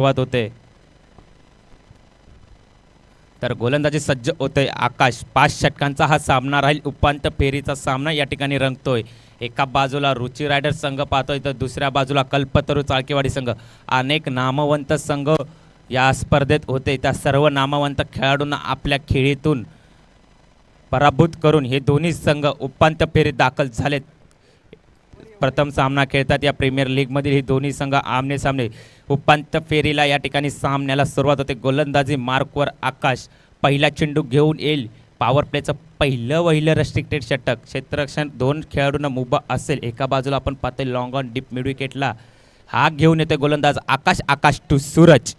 सुरुवात होते तर गोलंदाजी सज्ज होते आकाश। 5 षटकांचा हा सामना राहील। उपांत्य फेरीचा सामना या ठिकाणी रंगतोय। एका बाजूला रुची रायडर संघ पाहतोय तर दुसऱ्या बाजूला कल्पतरू चाळकेवाडी संघ। अनेक नामवंत संघ या स्पर्धेत होते। त्या सर्व नामवंत खेळाडूंना आपल्या खेळीतून पराभूत करून हे दोन्ही संघ उपांत्य फेरीत दाखल झालेत। प्रथम सामना खेळतात या प्रीमियर लीगमधील हे दोन्ही संघ आमने सामने। उपांत्य फेरीला या ठिकाणी सामन्याला सुरुवात होते। गोलंदाजी मार्कवर आकाश पहिला चेंडू घेऊन येईल। पॉवर प्लेचं पहिलं रेस्ट्रिक्टेड षटक। क्षेत्ररक्षण 2 खेळाडूंना मुभा असेल। एका बाजूला आपण पाहतोय लॉंग ऑन डीप मिड विकेटला हा घेऊन येतोय गोलंदाज आकाश टू सूरज।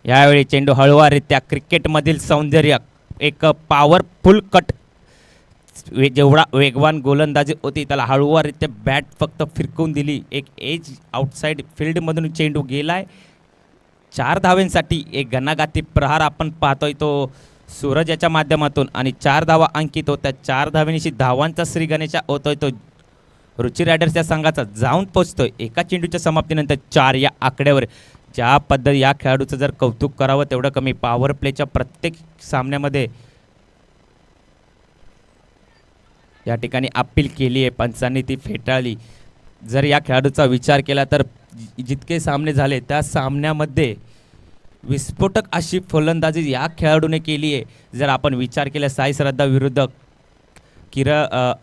यावेळी चेंडू हळूवाररित्या क्रिकेटमधील सौंदर्य एक पॉवरफुल कट जेवढा वेगवान गोलंदाजी होती त्याला हळूवाररित्या बॅट फक्त फिरकवून दिली। एक एज आउटसाइड फील्डमधून चेंडू गेलाय 4 धावांसाठी। एक घणाघाती प्रहार आपण पाहतोय तो सूरज याच्या माध्यमातून आणि 4 धावा अंकित होत्या। 4 धावांशी धावांचा श्री गणेशा होतोय तो रुची रायडर्सच्या संघाचा जाऊन पोहोचतोय। एका चेंडूच्या समाप्तीनंतर 4 या आकड्यावर। ज्या पद्धती या खेळाडूचं जर कौतुक करावं तेवढं कमी। पॉवर प्लेच्या प्रत्येक सामन्यामध्ये या ठिकाणी अपील केली आहे पंचांनी ती फेटाळली। जर या खेळाडूचा विचार केला तर जितके सामने झाले त्या सामन्यामध्ये विस्फोटक अशी फलंदाजी या खेळाडूने केली आहे। जर आपण विचार केला साई श्रद्धा विरुद्ध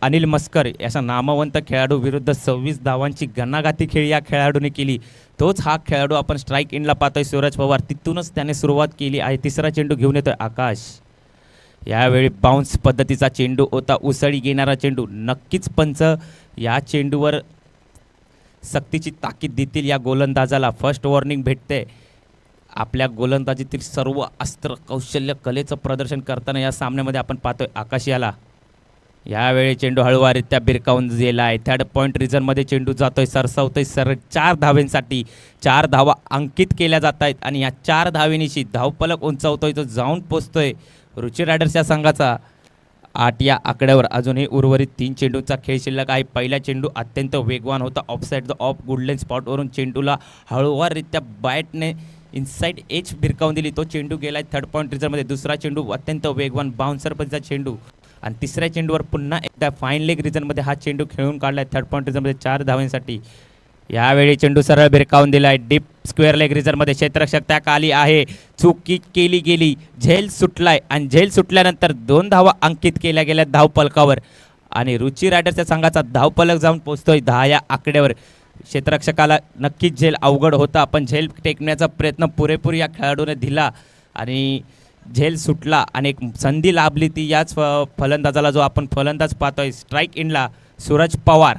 अनिल मस्कर अशा नामवंत खेळाडू विरुद्ध 26 धावांची घणाघाती खेळ या खेळाडूने केली। तोच हा खेळाडू आपण स्ट्राईक इनला पाहतोय सूरज पवार। तिथूनच त्याने सुरुवात केली आहे। तिसरा चेंडू घेऊन येतोय आकाश। यावेळी बाउन्स पद्धतीचा चेंडू होता। उसळी घेणारा चेंडू। नक्कीच पंच या चेंडूवर सक्तीची ताकीद देतील या गोलंदाजाला। फर्स्ट वॉर्निंग भेटते। आपल्या गोलंदाजीतील सर्व अस्त्र कौशल्य कलेचं प्रदर्शन करताना या सामन्यामध्ये आपण पाहतोय आकाश याला। यावेळी चेंडू हळूवाररित्या बिरकावून गेलाय। थर्ड पॉईंट रिझनमध्ये चेंडू जातोय सरसावतोय 4 धावांसाठी। 4 धावा अंकित केल्या जात आहेत आणि या 4 धावेनिशी धावफलक उंचावतोय तो जाऊन पोचतोय रुची रायडर्सच्या संघाचा 8 या आकड्यावर। अजूनही उर्वरित 3 चेंडूचा खेळ शिल्लक आहे। पहिला चेंडू अत्यंत वेगवान होता। ऑफसाइड द ऑफ गुडलेन स्पॉटवरून चेंडूला हळूवाररित्या बॅटने इनसाइड एज भिरकावून दिली। तो चेंडू गेलाय थर्ड पॉईंट रिझनमध्ये। दुसरा चेंडू अत्यंत वेगवान बाउन्सर पद्धतीचा चेंडू आणि तिसऱ्या चेंडूवर पुन्हा एकदा फाईन लेग रिझनमध्ये हा चेंडू खेळून काढलाय थर्ड पॉईंट रिझनमध्ये 4 धावांसाठी। यावेळी चेंडू सरळ भिरकावून दिलाय डीप स्क्वेअर लेग रिझनमध्ये। क्षेत्ररक्षक त्या खाली आहे। चुकी केली गेली। झेल सुटलाय आणि झेल सुटल्यानंतर 2 धावा अंकित केल्या गेल्या धावफलकावर आणि रुची रायडर्सच्या संघाचा धावफलक जाऊन पोहोचतोय 10 या आकड्यावर। क्षेत्ररक्षकाला नक्कीच झेल अवघड होता पण झेल टेकण्याचा प्रयत्न पुरेपूर या खेळाडूने दिला आणि झेल सुटला आणि एक संधी लाभली ती याच फलंदाजाला जो आपण फलंदाज पाहतोय स्ट्राईक इनला सूरज पवार।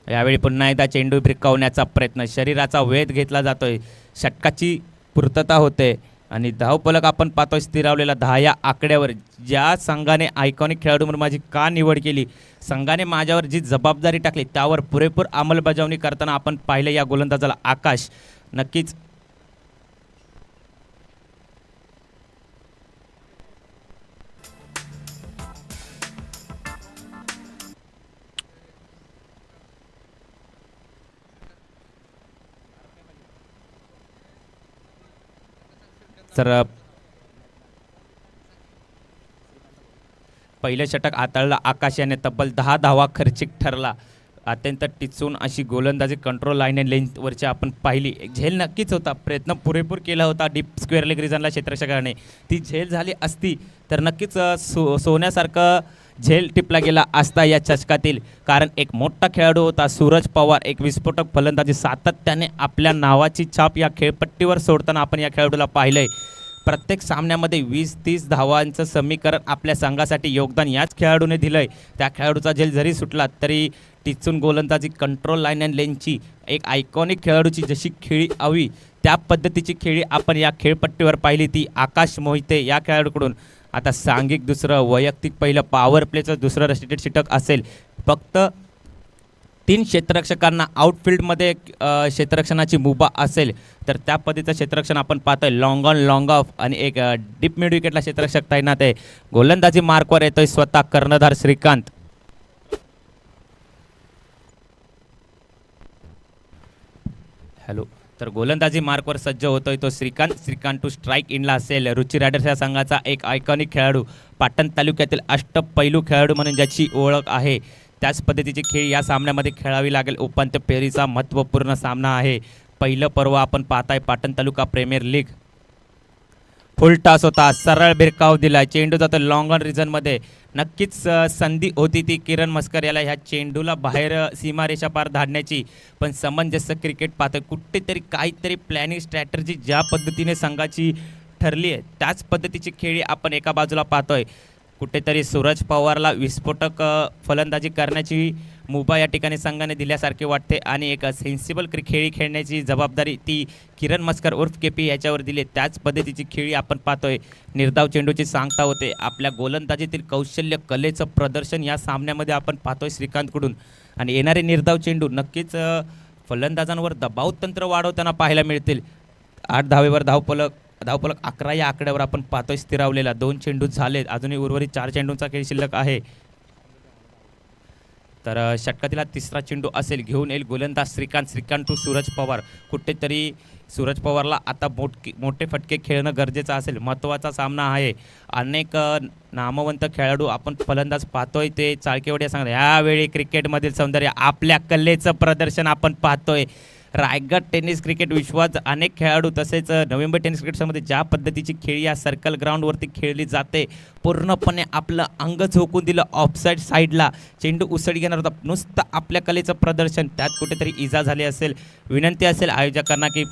यावेळी पुन्हा एकदा चेंडू भिरकावण्याचा प्रयत्न। शरीराचा वेध घेतला जातोय। षटकाची पूर्तता होते आणि धावफलक आपण पाहतोय स्थिरावलेला 10 या आकड्यावर। ज्या संघाने आयकॉनिक खेळाडू म्हणून माझी का निवड केली, संघाने माझ्यावर जी जबाबदारी टाकली त्यावर पुरेपूर अंमलबजावणी करताना आपण पाहिले या गोलंदाजाला आकाश। नक्कीच तर पहिलं षटक हाताळला आकाश याने। तब्बल 10 धावा खर्चिक ठरला। अत्यंत टिचून अशी गोलंदाजी कंट्रोल लाईन अँड लेंथवरची आपण पाहिली। झेल नक्कीच होता। प्रयत्न पुरेपूर केला होता डीप स्क्वेअर लेग रिझनला क्षेत्ररक्षकाने। ती झेल झाली असती तर नक्कीच सोन्यासारखं झेल टिपला गेला असता या चषकातील। कारण एक मोठा खेळाडू होता सूरज पवार। एक विस्फोटक फलंदाजी सातत्याने आपल्या नावाची छाप या खेळपट्टीवर सोडताना आपण या खेळाडूला पाहिलंय। प्रत्येक सामन्यामध्ये 20-30 धावांचं समीकरण आपल्या संघासाठी योगदान याच खेळाडूने दिलंय। त्या खेळाडूचा झेल जरी सुटला तरी टिचून गोलंदाजी कंट्रोल लाईन अँड लेनची एक आयकॉनिक खेळाडूची जशी खेळी हवी त्या पद्धतीची खेळी आपण या खेळपट्टीवर पाहिली ती आकाश मोहिते या खेळाडूकडून। आता सांघिक दुसरं वैयक्तिक पहिलं पॉवर प्लेचं दुसरं रेस्ट्रिक्टेड षटक असेल। फक्त 3 क्षेत्ररक्षकांना आउटफील्डमध्ये क्षेत्ररक्षणाची मुभा असेल तर त्या पद्धतीचं क्षेत्ररक्षण आपण पाहतोय। लॉंग ऑन लॉंग ऑफ आणि एक डीप मिड विकेटला क्षेत्ररक्षक तैनात आहे। गोलंदाजी मार्कवर येतोय स्वतः कर्णधार श्रीकांत। हॅलो. तर गोलंदाजी मार्कवर सज्ज होतोय तो श्रीकांत टू स्ट्राईक इनला असेल. रुची रायडर्स या संघाचा एक आयकॉनिक खेळाडू, पाटण तालुक्यातील अष्टपैलू खेळाडू म्हणून ज्याची ओळख आहे. त्याच पद्धतीची खेळ या सामन्यामध्ये खेळावी लागेल. उपांत्य फेरीचा महत्त्वपूर्ण सामना आहे. पहिलं पर्व आपण पाहताय पाटण तालुका प्रीमियर लीग. फुल टॉस होता, सरळ भिरकाव दिला, चेंडू जातो लॉंग ऑन रिझनमध्ये. नक्कीच संधी होती ती किरण मस्कर याला ह्या चेंडूला बाहेर सीमारेषा पार धाडण्याची, पण समंजस क्रिकेट पाहतोय. कुठेतरी काहीतरी प्लॅनिंग स्ट्रॅटर्जी ज्या पद्धतीने संघाची ठरली आहे त्याच पद्धतीची खेळी आपण एका बाजूला पाहतोय. कुठेतरी सूरज पवारला विस्फोटक फलंदाजी करण्याची मुभा या ठिकाणी संघाने दिल्यासारखे वाटते आणि एक सेन्सिबल खेळी खेळण्याची जबाबदारी ती किरण मस्कर उर्फ केपी याच्यावर दिली. त्याच पद्धतीची खेळी आपण पाहतोय. निर्धाव चेंडूची सांगता होते. आपल्या गोलंदाजीतील कौशल्य कलेचं प्रदर्शन या सामन्यामध्ये आपण पाहतोय श्रीकांतकडून. आणि येणारे निर्धाव चेंडू नक्कीच फलंदाजांवर दबाव तंत्र वाढवताना पाहायला मिळतील. 8 धावेवर धावफलक 11 या आकड्यावर आपण पाहतोय स्थिरावलेला. 2 चेंडू झालेत, अजूनही उर्वरित 4 चेंडूंचा खेळ शिल्लक आहे. तर षटकातील तिसरा चेंडू असेल, घेऊन येईल गोलंदाज श्रीकांत टू सूरज पवार. कुठेतरी सूरज पवारला आता मोठे फटके खेळणं गरजेचं असेल. महत्त्वाचा सामना आहे. अनेक नामवंत खेळाडू आपण फलंदाज पाहतोय ते चाळकेवाडी सांगतात. यावेळी क्रिकेटमधील सौंदर्य, आपल्या कलेचं प्रदर्शन आपण पाहतोय. रायगड टेनिस क्रिकेट विश्वात अनेक खेळाडू तसेच नोव्हेंबर टेनिस क्रिकेटमध्ये ज्या पद्धतीची खेळी या सर्कल ग्राउंडवरती खेळली जाते, पूर्णपणे आपलं अंग झोकून दिलं ऑफसाईड साईडला. चेंडू उसळी घेणार होता, नुसतं आपल्या कलेचं प्रदर्शन, त्यात कुठेतरी इजा झाली असेल. विनंती असेल आयोजकांना की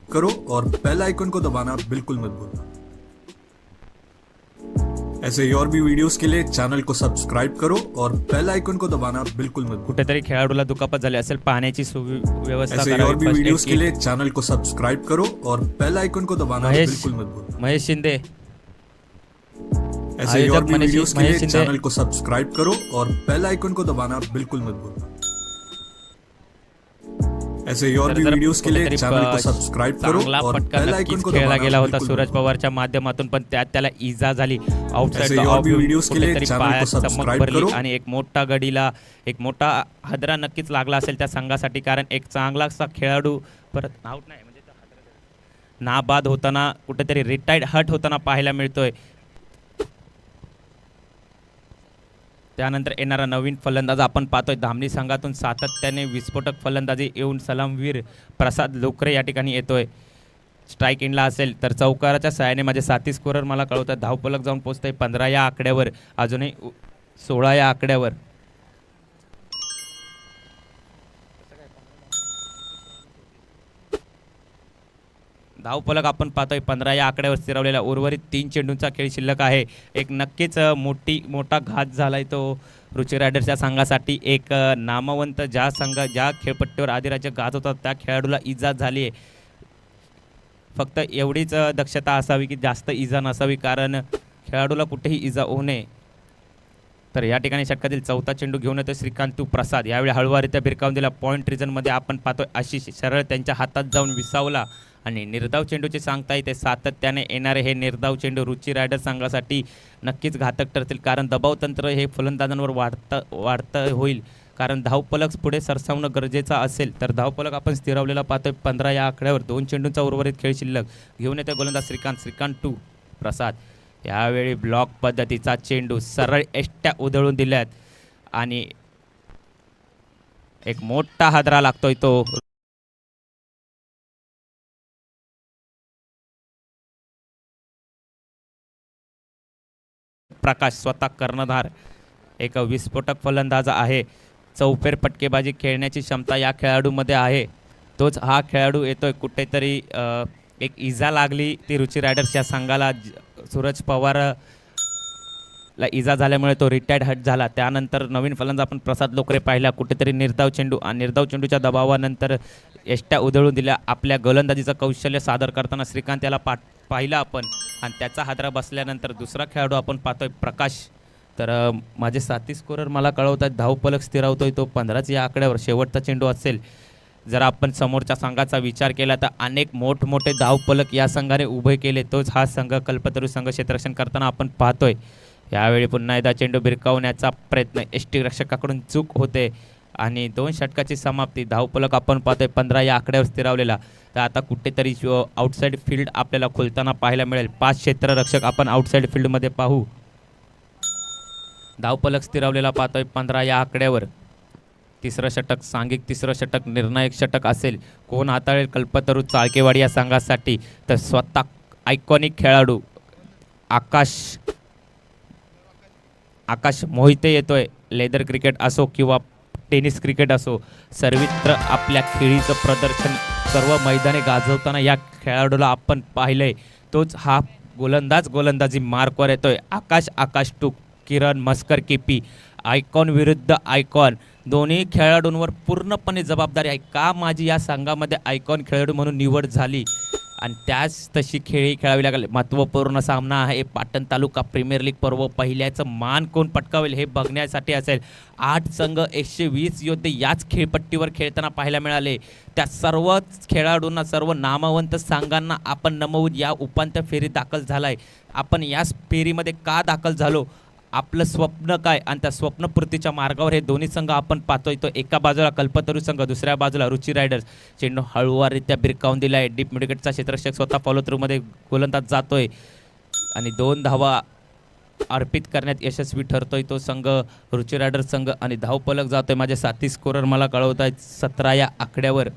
करो और बेल आइकन को दबाना बिल्कुल मत भूलना. ऐसे और भी वीडियोस के लिए चॅनल को सबस्क्राइब करो और बेल आइकन को दबाना बिल्कुल मत भूलना. कुठेतरी खेळाडूला दुखापत झाली असेल, पाहण्याची व्यवस्था ऐसे और भी वीडियोस के लिए चॅनल को सबस्क्राइब करो और बेल आइकन को दबाना बिल्कुल मत भूलना. महेश शिंदे. ऐसे और भी वीडियोस के लिए चॅनल को सबस्क्राइब करो और बेल आइकन को दबाना बिल्कुल मत भूलना. ऐसे और भी वीडियोस के लिए चॅनल को सबस्क्राइब करो और बेल आइकन को खेळला दबाना गेला होता बिल्कुल सूरज पवारच्या माध्यमातून, पण त्यात त्याला इजा झाली. ऐसे और भी वीडियोस के लिए चॅनल को सबस्क्राइब करो. आणि एक मोठा गडीला एक मोठा हादरा नक्कीच लागला असेल त्या संघासाठी, कारण एक चांगलासा खेळाडू परत आउट नाही म्हणजे नाबाद होताना, कुठेतरी रिटायर्ड हट होताना पाहायला मिळतोय. त्यानंतर येणारा नवीन फलंदाज आपण पाहतोय. धामणी संघातून सातत्याने विस्फोटक फलंदाजी येऊन सलामवीर प्रसाद लोकरे या ठिकाणी येतोय. स्ट्राईक इनला असेल तर चौकाराच्या सहाय्याने माझे साथी स्कोरर मला कळवतात. धावफलक जाऊन पोहोचतंय 15 या आकड्यावर, अजूनही 16 या आकड्यावर. धावफलक आपण पाहतोय 15 या आकड्यावर स्थिरवलेला. उर्वरित 3 चेंडूंचा खेळ शिल्लक आहे. एक नक्कीच मोठा घात झालाय तो रुची रायडर्स या संघासाठी. एक नामवंत ज्या खेळपट्टीवर आदिराज्य गात होता त्या खेळाडूला इजा झाली आहे. फक्त एवढीच दक्षता असावी की जास्त इजा नसावी, कारण खेळाडूला कुठेही इजा होऊ नये. तर या ठिकाणी षटकातील चौथा चेंडू घेऊन येतो श्रीकांत प्रसाद. यावेळी हळूवारीत्या भिरकावून दिला. पॉईंट रिजनमध्ये आपण पाहतोय आशिष सरळ त्यांच्या हातात जाऊन विसावला आणि निर्धाव चेंडूचे सांगता येते. सातत्याने येणारे हे निर्धाव चेंडू रुची रायडर संघासाठी नक्कीच घातक ठरतील, कारण दबाव तंत्र हे फलंदाजांवर वाढतं होईल. कारण धावफलक पुढे सरसावणं गरजेचं असेल. तर धावफलक आपण स्थिरवलेला पाहतोय 15 या आकड्यावर. 2 चेंडूंचा उर्वरित खेळ शिल्लक. घेऊन येतो गोलंदाज श्रीकांत टू प्रसाद. यावेळी ब्लॉक पद्धतीचा चेंडू सरळ एष्ट्या उधळून दिल्यात आणि एक मोठा हादरा लागतोय तो प्रकाश स्वतः कर्णधार एक विस्फोटक फलंदाज आहे. चौफेर फटकेबाजी खेळण्याची क्षमता या खेळाडूमध्ये आहे. तोच हा खेळाडू येतोय. कुठेतरी एक इजा लागली ती रुची रायडर्स या संघाला. सूरज पवारला इजा झाल्यामुळे तो रिटायर्ड हट झाला. त्यानंतर नवीन फलंदाज आपण प्रसाद लोकरे पाहिला. कुठेतरी निर्धाव चेंडू आणि निर्धाव चेंडूच्या दबावानंतर एष्ट्या उधळून दिल्या. आपल्या गोलंदाजीचं कौशल्य सादर करताना श्रीकांत याला पाहिला आपण आणि त्याचा हादरा बसल्यानंतर दुसरा खेळाडू आपण पाहतोय प्रकाश. तर माझे साथी स्कोरर मला कळवतात धावफलक स्थिरावतोय तो 15 या आकड्यावर. शेवटचा चेंडू असेल. जर आपण समोरच्या संघाचा विचार केला तर अनेक मोठमोठे धावफलक या संघाने उभे केले, तोच हा संघ कल्पतरू संघ क्षेत्ररक्षण करताना आपण पाहतोय. यावेळी पुन्हा एकदा चेंडू भिरकावण्याचा प्रयत्न यष्टिरक्षकाकडून चूक होते आणि 2 षटकाची समाप्ती. धावफलक आपण पाहतोय 15 या आकड्यावर स्थिरावलेला. तर आता कुठेतरी आउटसाईड फील्ड आपल्याला खुलताना पाहायला मिळेल. 5 क्षेत्ररक्षक आपण आउटसाईड फील्डमध्ये पाहू. धावफलक स्थिरावलेला पाहतोय 15 या आकड्यावर. तिसरं षटक सांघिक तिसरं षटक निर्णायक षटक असेल. कोण हाताळेल कल्पतरू चाळकेवाडी या संघासाठी, तर स्वतः आयकॉनिक खेळाडू आकाश मोहिते येतोय. लेदर क्रिकेट असो किंवा टेनिस क्रिकेट असो, सर्वत्र आपल्या खेळीचं प्रदर्शन सर्व मैदाने गाजवताना या खेळाडूला आपण पाहिलंय. तोच हा गोलंदाजी मार्कवर येतोय. आकाश to Kiran Maskar KP. Icon विरुद्ध आयकॉन, दोन्ही खेळाडूंवर पूर्णपणे जबाबदारी आहे. का माझी या संघामध्ये आयकॉन खेळाडू म्हणून निवड झाली आणि त्याच तशी खेळी खेळावी लागली. महत्त्वपूर्ण सामना आहे. पाटण तालुका प्रीमियर लीग पर्व पहिल्याचं मान कोण पटकावेल हे बघण्यासाठी असेल. 8 संघ 120 योद्धे याच खेळपट्टीवर खेळताना पाहायला मिळाले. त्या सर्वच खेळाडूंना, सर्व नामवंत संघांना आपण नमवून या उपांत्य फेरीत दाखल झालाय. आपण या फेरीमध्ये का दाखल झालो, आपलं स्वप्न काय आणि त्या स्वप्नपूर्तीच्या मार्गावर हे दोन्ही संघ आपण पाहतोय. तो एका बाजूला कल्पतरू संघ, दुसऱ्या बाजूला रुची रायडर्स. चेंडू हळूवाररित्या भिरकावून दिला आहे. डीप मिडविकेटचा क्षेत्ररक्षक स्वतः फॉलो थ्रूमध्ये गोलंदाज जातोय आणि 2 धावा अर्पित करण्यात यशस्वी ठरतोय तो संघ रुची रायडर्स संघ. आणि धावफलक जातोय. माझे साथी स्कोरर मला कळवत आहेत 17 या आकड्यावर.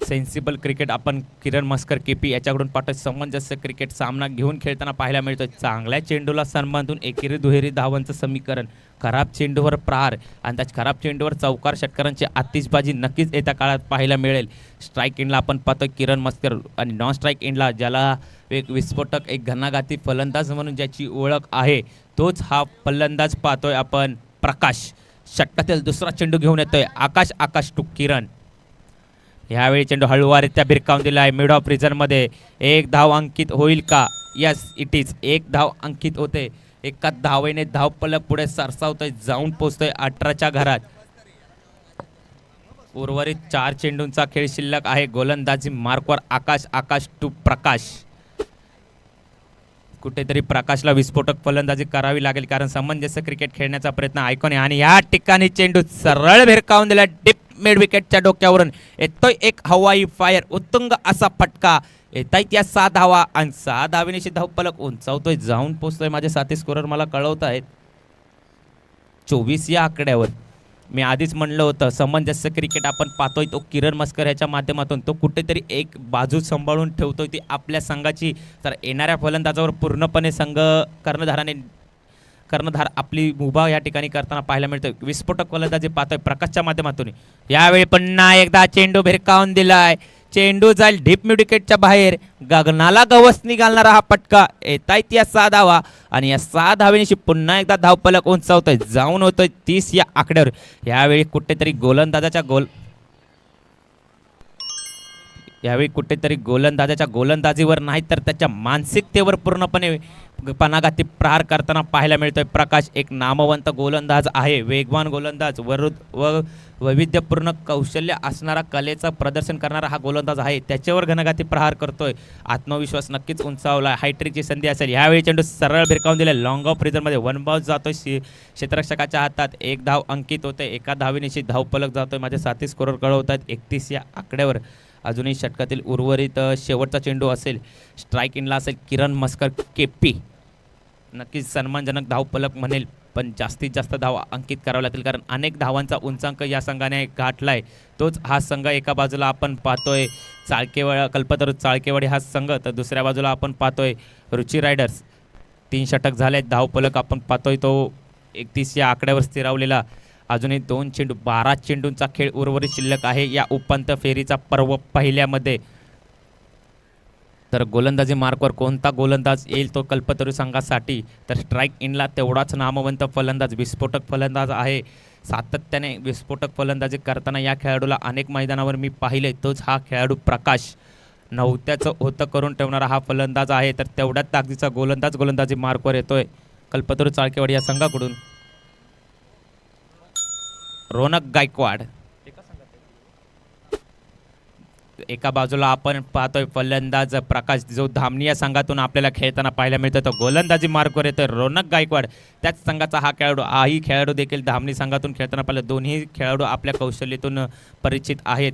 सेन्सिबल क्रिकेट आपण किरण मस्कर केपी याच्याकडून पाठवत सामंजस्य क्रिकेट सामना घेऊन खेळताना पाहायला मिळतोय. चांगल्या चेंडूला सन्मानून एकेरी दुहेरी धावांचं समीकरण, खराब चेंडूवर प्रहार आणि त्या खराब चेंडूवर चौकार षटकारांची आतिषबाजी नक्कीच येत्या काळात पाहायला मिळेल. स्ट्राईक एंडला आपण पाहतोय किरण मस्कर आणि नॉन स्ट्राईक एंडला ज्याला एक विस्फोटक, एक घणाघाती फलंदाज म्हणून ज्याची ओळख आहे, तोच हा फलंदाज पाहतोय आपण प्रकाश. षटकातील दुसरा चेंडू घेऊन येतोय आकाश टू किरण. ह्यावेळी चेंडू हळूवाररित्या भिरकावून दिला आहे. मिड ऑफ रिझनमध्ये 1 धाव अंकित होईल का? Yes it is. 1 धाव अंकित होते. एका धावेने धावफलक पुढे सरसावतोय, जाऊन पोचतोय 18च्या घरात. उर्वरित 4 चेंडूंचा खेळ शिल्लक आहे. गोलंदाजी मार्कवर आकाश टू प्रकाश. कुठेतरी प्रकाशला विस्फोटक फलंदाजी करावी लागेल, कारण सामंजस्य क्रिकेट खेळण्याचा प्रयत्न आयकॉन आहे. आणि या ठिकाणी चेंडू सरळ भिरकावून दिला. डिप मिड विकेटच्या डोक्यावरून येतोय एक हवाई फायर, उत्तुंग असा फटका. येताय त्या 6 धावा आणि 6 धावेनिशी धावफलक उंचावतोय, जाऊन पोचतोय. माझे साथी स्कोरर मला कळवत आहेत 24 या आकड्यावर. मी आधीच म्हणलं होतं सामंजस्य क्रिकेट आपण पाहतोय तो किरण मस्कर ह्याच्या माध्यमातून. तो कुठेतरी एक बाजू सांभाळून ठेवतोय ती आपल्या संघाची. तर येणाऱ्या फलंदाजावर पूर्णपणे संघ कर्णधार आपली मुभा या ठिकाणी करताना पाहायला मिळतोय. विस्फोटक फलंदाजी पाहतोय प्रकाशच्या माध्यमातून. यावेळी पुन्हा एकदा चेंडू भिरकावून दिलाय. चेंडू जाईल डीप मिड विकेटच्या बाहेर. गगनाला गवसणी घालणारा हा फटका. येतायत या 6 धावा आणि या 6 धावेनिशी पुन्हा एकदा धावफलक उंचावतोय, जाऊन होतोय 30 या आकड्यावर. यावेळी कुठेतरी गोलंदाजाच्या गोलंदाजीवर नाही तर त्याच्या मानसिकतेवर पूर्णपणे पणाघाती प्रहार करताना पाहायला मिळतोय प्रकाश. एक नामवंत गोलंदाज आहे, वेगवान गोलंदाज, वैविध्यपूर्ण कौशल्य असणारा, कलेचं प्रदर्शन करणारा हा गोलंदाज आहे. त्याच्यावर घनघाती प्रहार करतोय. आत्मविश्वास नक्कीच उंचावला. हायट्रिकची संधी असेल. यावेळी चेंडू सरळ भिरकावून दिला. लॉंग ऑफ रिझनमध्ये 1 बाउन्स जातोय क्षेत्ररक्षकाच्या हातात. 1 धाव अंकित होते. एका धावेनिशी धावफलक जातोय. माझे साथी स्कोरर कळवत आहेत 31 या आकड्यावर. अजूनही षटकातील उर्वरित शेवटचा चेंडू असेल. स्ट्राईक इनला असेल किरण मस्कर केपी. नक्कीच सन्मानजनक धावफलक म्हणेल, पण जास्तीत जास्त धावा अंकित कराव्या लागतील, कारण अनेक धावांचा उंचांक या संघाने गाठलाय. तोच हा संघ एका बाजूला आपण पाहतोय कल्पतरू चाळकेवाडी हा संघ, तर दुसऱ्या बाजूला आपण पाहतोय रुची रायडर्स. 3 षटक झाले. धावफलक आपण पाहतोय तो 31 या आकड्यावर स्थिरावलेला. अजूनही 2 चेंडू, 12 चेंडूंचा खेळ उर्वरित शिल्लक आहे या उपांत्य फेरीचा पर्व पहिल्यामध्ये. तर गोलंदाजी मार्कवर कोणता गोलंदाज येईल तो कल्पतरू संघासाठी, तर स्ट्राईक इनला तेवढाच नामवंत फलंदाज, विस्फोटक फलंदाज आहे. सातत्याने विस्फोटक फलंदाजी करताना या खेळाडूला अनेक मैदानावर मी पाहिले. तोच हा खेळाडू प्रकाश. नव्हत्याचं होतं करून ठेवणारा हा फलंदाज आहे. तर तेवढ्याच ताकदीचा गोलंदाजी मार्कवर येतोय कल्पतरू चाळकेवाडी या संघाकडून. रोनक गायकवाड. एका बाजूला आपण पाहतोय फलंदाज प्रकाश जो धामणी या संघातून आपल्याला खेळताना पाहायला मिळतो, तो गोलंदाजी मार्कवर येतोय रोनक गायकवाड त्याच संघाचा हा खेळाडू. हाही खेळाडू देखील धामणी संघातून खेळताना पाहिलं. दोन्ही खेळाडू आपल्या कौशल्यातून परिचित आहेत.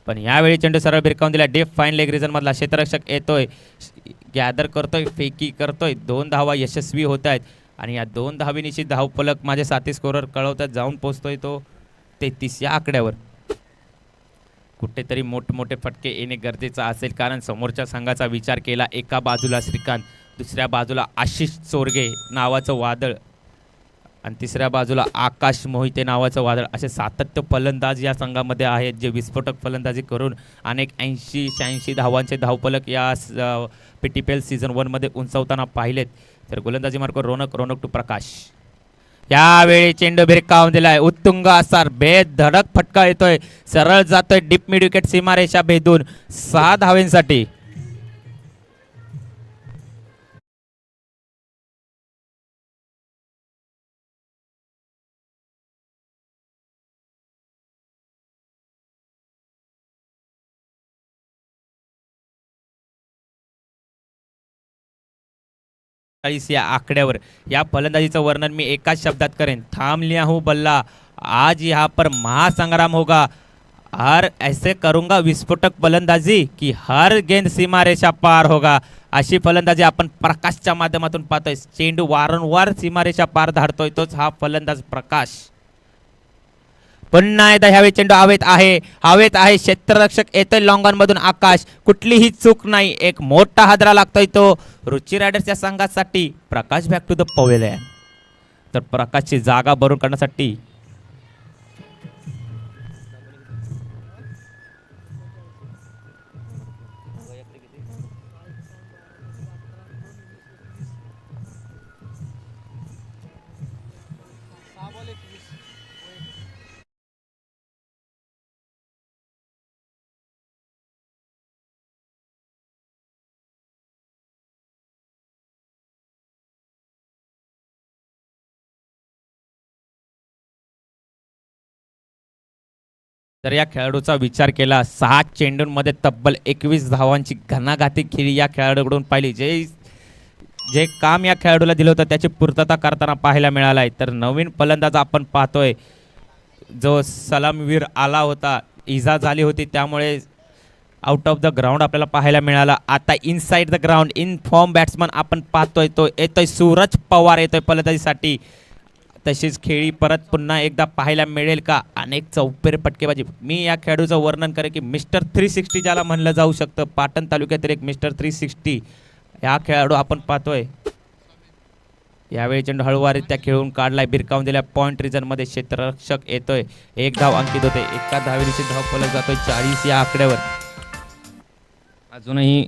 पण यावेळी चेंडू सरळ भिरकावून दिला. डीप फाईन लेग रिजन मधला क्षेत्ररक्षक येतोय, गॅदर करतोय, फेकी करतोय. 2 धावा यशस्वी होत आहेत आणि या 2 धावीनिशी धावफलक माझे साथी स्कोरर कळवतात जाऊन पोहोचतोय तो 33 या आकड्यावर. कुठेतरी मोठमोठे फटके येणे गरजेचं असेल, कारण समोरच्या संघाचा विचार केला. एका बाजूला श्रीकांत, दुसऱ्या बाजूला आशिष चोरगे नावाचं वादळ आणि तिसऱ्या बाजूला आकाश मोहिते नावाचं वादळ. असे सातत्य फलंदाज या संघामध्ये आहेत, जे विस्फोटक फलंदाजी करून अनेक 80-86 धावांचे धावफलक या PTPL सीझन 1 मध्ये उंचावताना पाहिलेत. तर गोलंदाजी मार्क रोनक टू प्रकाश. यावेळी चेंडू भिरकावून दिलाय. उत्तुंग असा बेधडक फटका येतोय, सरळ जातोय डीप मिड विकेट सीमारेषा भेदून 6 धावेंसाठी. या आकड्यावर या फलंदाजीचं वर्णन मी एकाच शब्दात करेन, थाम लिया हूं बल्ला, आज यहाँ पर महासंग्राम होगा, हर ऐसे करूंगा विस्फोटक फलंदाजी की हर गेंद सीमा रेषा पार होगा. अशी फलंदाजी आपण प्रकाशच्या माध्यमातून पाहतोय. चेंडू वारंवार सीमारेषा पार धाडतोय तोच हा फलंदाज प्रकाश. पुन्हा एकदा ह्यावेळी चेंडू हवेत आहे. क्षेत्ररक्षक येतोय लॉंगॉन मधून आकाश. कुठलीही चूक नाही, एक मोठा हादरा लागतोय तो रुची रायडर्सच्या संघासाठी. प्रकाश बॅक टू द पवेलियन. तर प्रकाशची जागा भरून करण्यासाठी तर या खेळाडूचा विचार केला, 6 चेंडूंमध्ये तब्बल 21 धावांची घणाघाती खेळी या खेळाडूकडून पाहिली. जे काम या खेळाडूला दिलं होतं त्याची पूर्तता करताना पाहायला मिळालं आहे. तर नवीन फलंदाज आपण पाहतोय, जो सलामीवीर आला होता, इजा झाली होती त्यामुळे आउट ऑफ द ग्राउंड आपल्याला पाहायला मिळाला. आता inside the ground in form batsman आपण पाहतोय, तो येतोय सूरज पवार येतोय फलंदाजीसाठी. तशीच खेळी परत पुन्हा एकदा पाहायला मिळेल का? अनेक चौपेर फटकेबाजी. मी या खेळाडूचं वर्णन करेन की मिस्टर 360 ज्याला म्हणलं जाऊ शकतं, पाटण तालुक्यातील एक मिस्टर 360 या खेळाडू आपण पाहतोय. यावेळी चेंडू हळूवारीत्या खेळून काढलाय, भिरकावून दिल्या पॉइंट रिजनमध्ये. क्षेत्ररक्षक येतोय, 1 धाव अंकित होते. एका धावेची धाव फलक जातोय 40 या आकड्यावर. अजूनही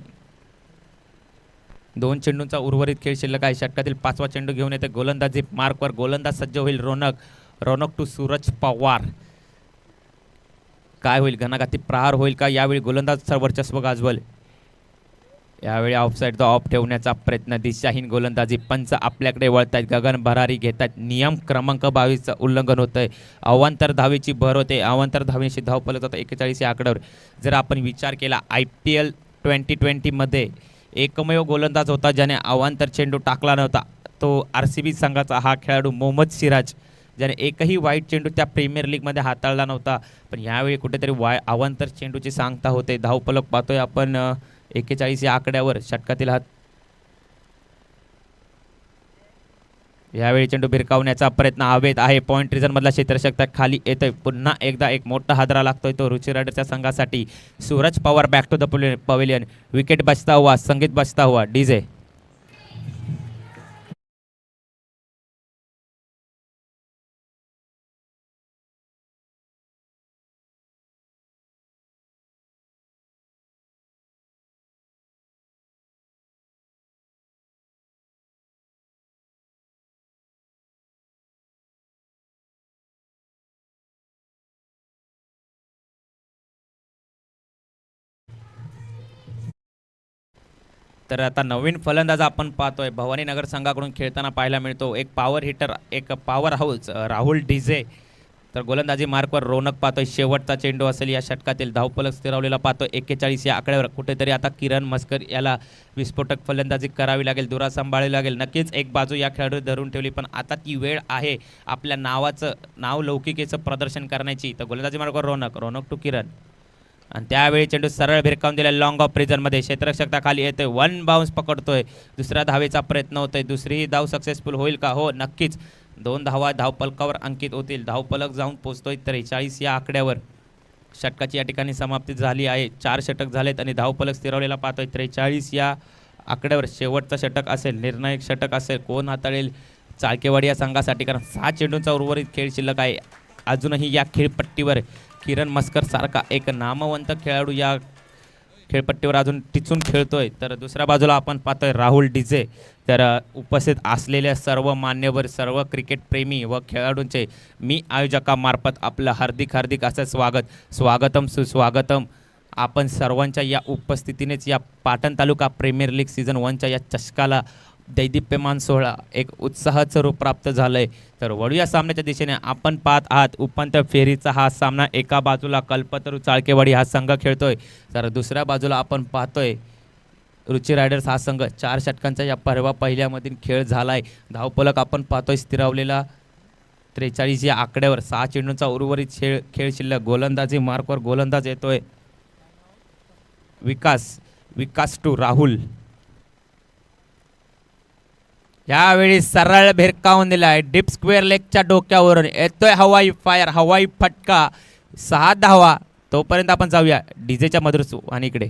2 चेंडूंचा उर्वरित खेळ शिल्लक आहे. षटकातील 5वा चेंडू घेऊन येते गोलंदाजी मार्कवर. गोलंदाज सज्ज होईल रोनक टू सूरज पवार. काय होईल, घणाघाती प्रहार होईल का? यावेळी गोलंदाज वर्चस्व गाजवल. यावेळी ऑफसाईडचा ऑफ ठेवण्याचा प्रयत्न, दिशाहीन गोलंदाजी. पंच आपल्याकडे वळतायत, गगन भरारी घेतात. नियम क्रमांक 22चं उल्लंघन होतंय. अवांतर धावेची भर होते. अवांतर धावेची धाव फलक जातो 41 या आकड्यावर. जर आपण विचार केला, IPL 2020 मध्ये एकमेव गोलंदाज होता ज्याने अवांतर चेंडू टाकला नव्हता, तो RCB संघाचा हा खेळाडू मोहम्मद सिराज, ज्याने एकही वाईट चेंडू त्या प्रीमियर लीगमध्ये हाताळला नव्हता. पण यावेळी कुठेतरी अवांतर चेंडूची सांगता होते. धावफलक पाहतोय आपण 41 या आकड्यावर. षटकातील हात. यावेळी चेंडू भिरकावण्याचा प्रयत्न हवेत आहे. पॉइंट रिजन मधला क्षेत्ररक्षक खाली येतोय. पुन्हा एकदा एक मोठा हादरा लागतोय तो रुची रायडर्सच्या संघासाठी. Suraj Pawar back to the pavilion. Wicket बचता हुआ, संगीत बचता हुआ, डीजे. तर आता नवीन फलंदाज आपण पाहतोय, भवानीनगर संघाकडून खेळताना पाहायला मिळतो. एक पॉवर हिटर, एक पॉवर हाऊस राहुल डीजे तर गोलंदाजी मार्कवर रोनक पाहतोय, शेवटचा चेंडू असेल या षटकातील. धावफलक स्थिरावलेला पाहतोय 41 या आकड्यावर. कुठेतरी आता किरण मस्कर याला विस्फोटक फलंदाजी करावी लागेल, दुरा सांभाळावी लागेल. नक्कीच एक बाजू या खेळाडू धरून ठेवली, पण आता ती वेळ आहे आपल्या नाव लौकिकेचं प्रदर्शन करण्याची. तर गोलंदाजी मार्कवर रोनक टू किरण, आणि त्यावेळी चेंडू सरळ भिरकावून दिला लॉंग ऑफ प्रिझनमध्ये. क्षेत्ररक्षक खाली येतोय, 1 बाउन्स पकडतोय. दुसऱ्या धावेचा प्रयत्न होतोय. दुसरी धाव सक्सेसफुल होईल का? हो, नक्कीच. 2 धावा धावफलकावर अंकित होतील. धावफलक जाऊन पोहोचतोय 43 या आकड्यावर. षटकाची या ठिकाणी समाप्ती झाली आहे. 4 षटक झालेत आणि धावफलक स्थिरवलेला पाहतोय 43 या आकड्यावर. शेवटचं षटक असेल, निर्णायक षटक असेल. कोण हाताळेल चाळकेवाडी या संघासाठी? कारण 6 चेंडूंचा उर्वरित खेळ शिल्लक आहे. अजूनही या खेळपट्टीवर किरण मस्कर सारखा एक नामवंत खेळाडू या खेळपट्टीवर अजून टिचून खेळतोय. तर दुसऱ्या बाजूला आपण पाहतोय राहुल डिजे. तर उपस्थित असलेल्या सर्व मान्यवर, सर्व क्रिकेट प्रेमी व खेळाडूंचे मी आयोजकामार्फत आपलं हार्दिक असं स्वागतम सुस्वागतम. आपण सर्वांच्या या उपस्थितीनेच या पाटण तालुका प्रीमियर लीग सीझन 1च्या या चषकाला दैदिप्यमान सोहळा एक उत्साहाचं रूप प्राप्त झालंय. तर वळूया सामन्याच्या दिशेने. आपण पाहत आहात उपांत्य फेरीचा हा सामना. एका बाजूला कल्पतरू चाळकेवाडी हा संघ खेळतोय, तर दुसऱ्या बाजूला आपण पाहतोय रुची रायडर्स हा संघ. 4 षटकांचा या पहिल्यामधील खेळ झालाय. धावफलक आपण पाहतोय स्थिरावलेला 43 या आकड्यावर. 6 चेंडूंचा उर्वरित खेळ शिल्लक. गोलंदाजी मार्कवर गोलंदाज येतोय विकास टू राहुल. यावेळी सरळ भिरकावून दिलाय डीप स्क्वेअर लेगच्या डोक्यावरून. येतोय हवाई फायर, हवाई फटका. 6 धावा. तोपर्यंत आपण जाऊया डीजेच्या मधुर सुवाणीकडे.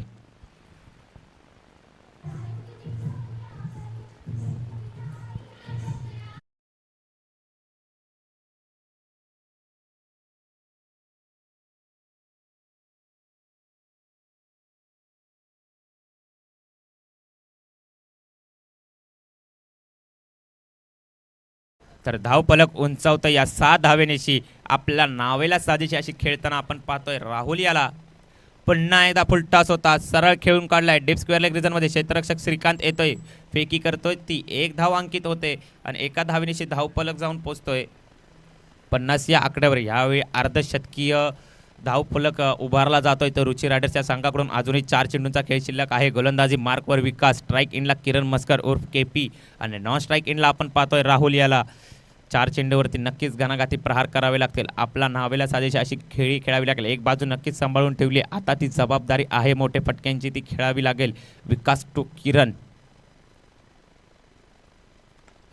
तर धावफलक उंचावतं या 6 धावेनेशी आपल्या नावेला साजेशी अशी खेळताना आपण पाहतोय राहुल याला. पुन्हा एकदा फुलटॉस होता, सरळ खेळून काढलाय डीप स्क्वेअर लेग रिजनमध्ये. क्षेत्ररक्षक श्रीकांत येतोय, फेकी करतोय, ती 1 धाव अंकित होते आणि एका धावेनेशी धावफलक जाऊन पोचतोय 50 या आकड्यावर. यावेळी अर्धशतकीय धावफलक उभारला जातोय. तर रुची रायडर्सच्या संघाकडून अजूनही 4 चेंडूंचा खेळ शिल्लक आहे. गोलंदाजी मार्कवर विकास, स्ट्राईक इनला किरण मस्कर उर्फ केपी, आणि नॉन स्ट्राईक इनला आपण पाहतोय राहुल याला. 4 चेंडूवरती नक्कीच घणाघाती प्रहार करावे लागतील. आपला नावेला साजेशी अशी खेळी खेळावी लागेल. एक बाजू नक्कीच सांभाळून ठेवली. आता ती जबाबदारी आहे मोठे फटक्यांची, ती खेळावी लागेल. विकास टू किरण.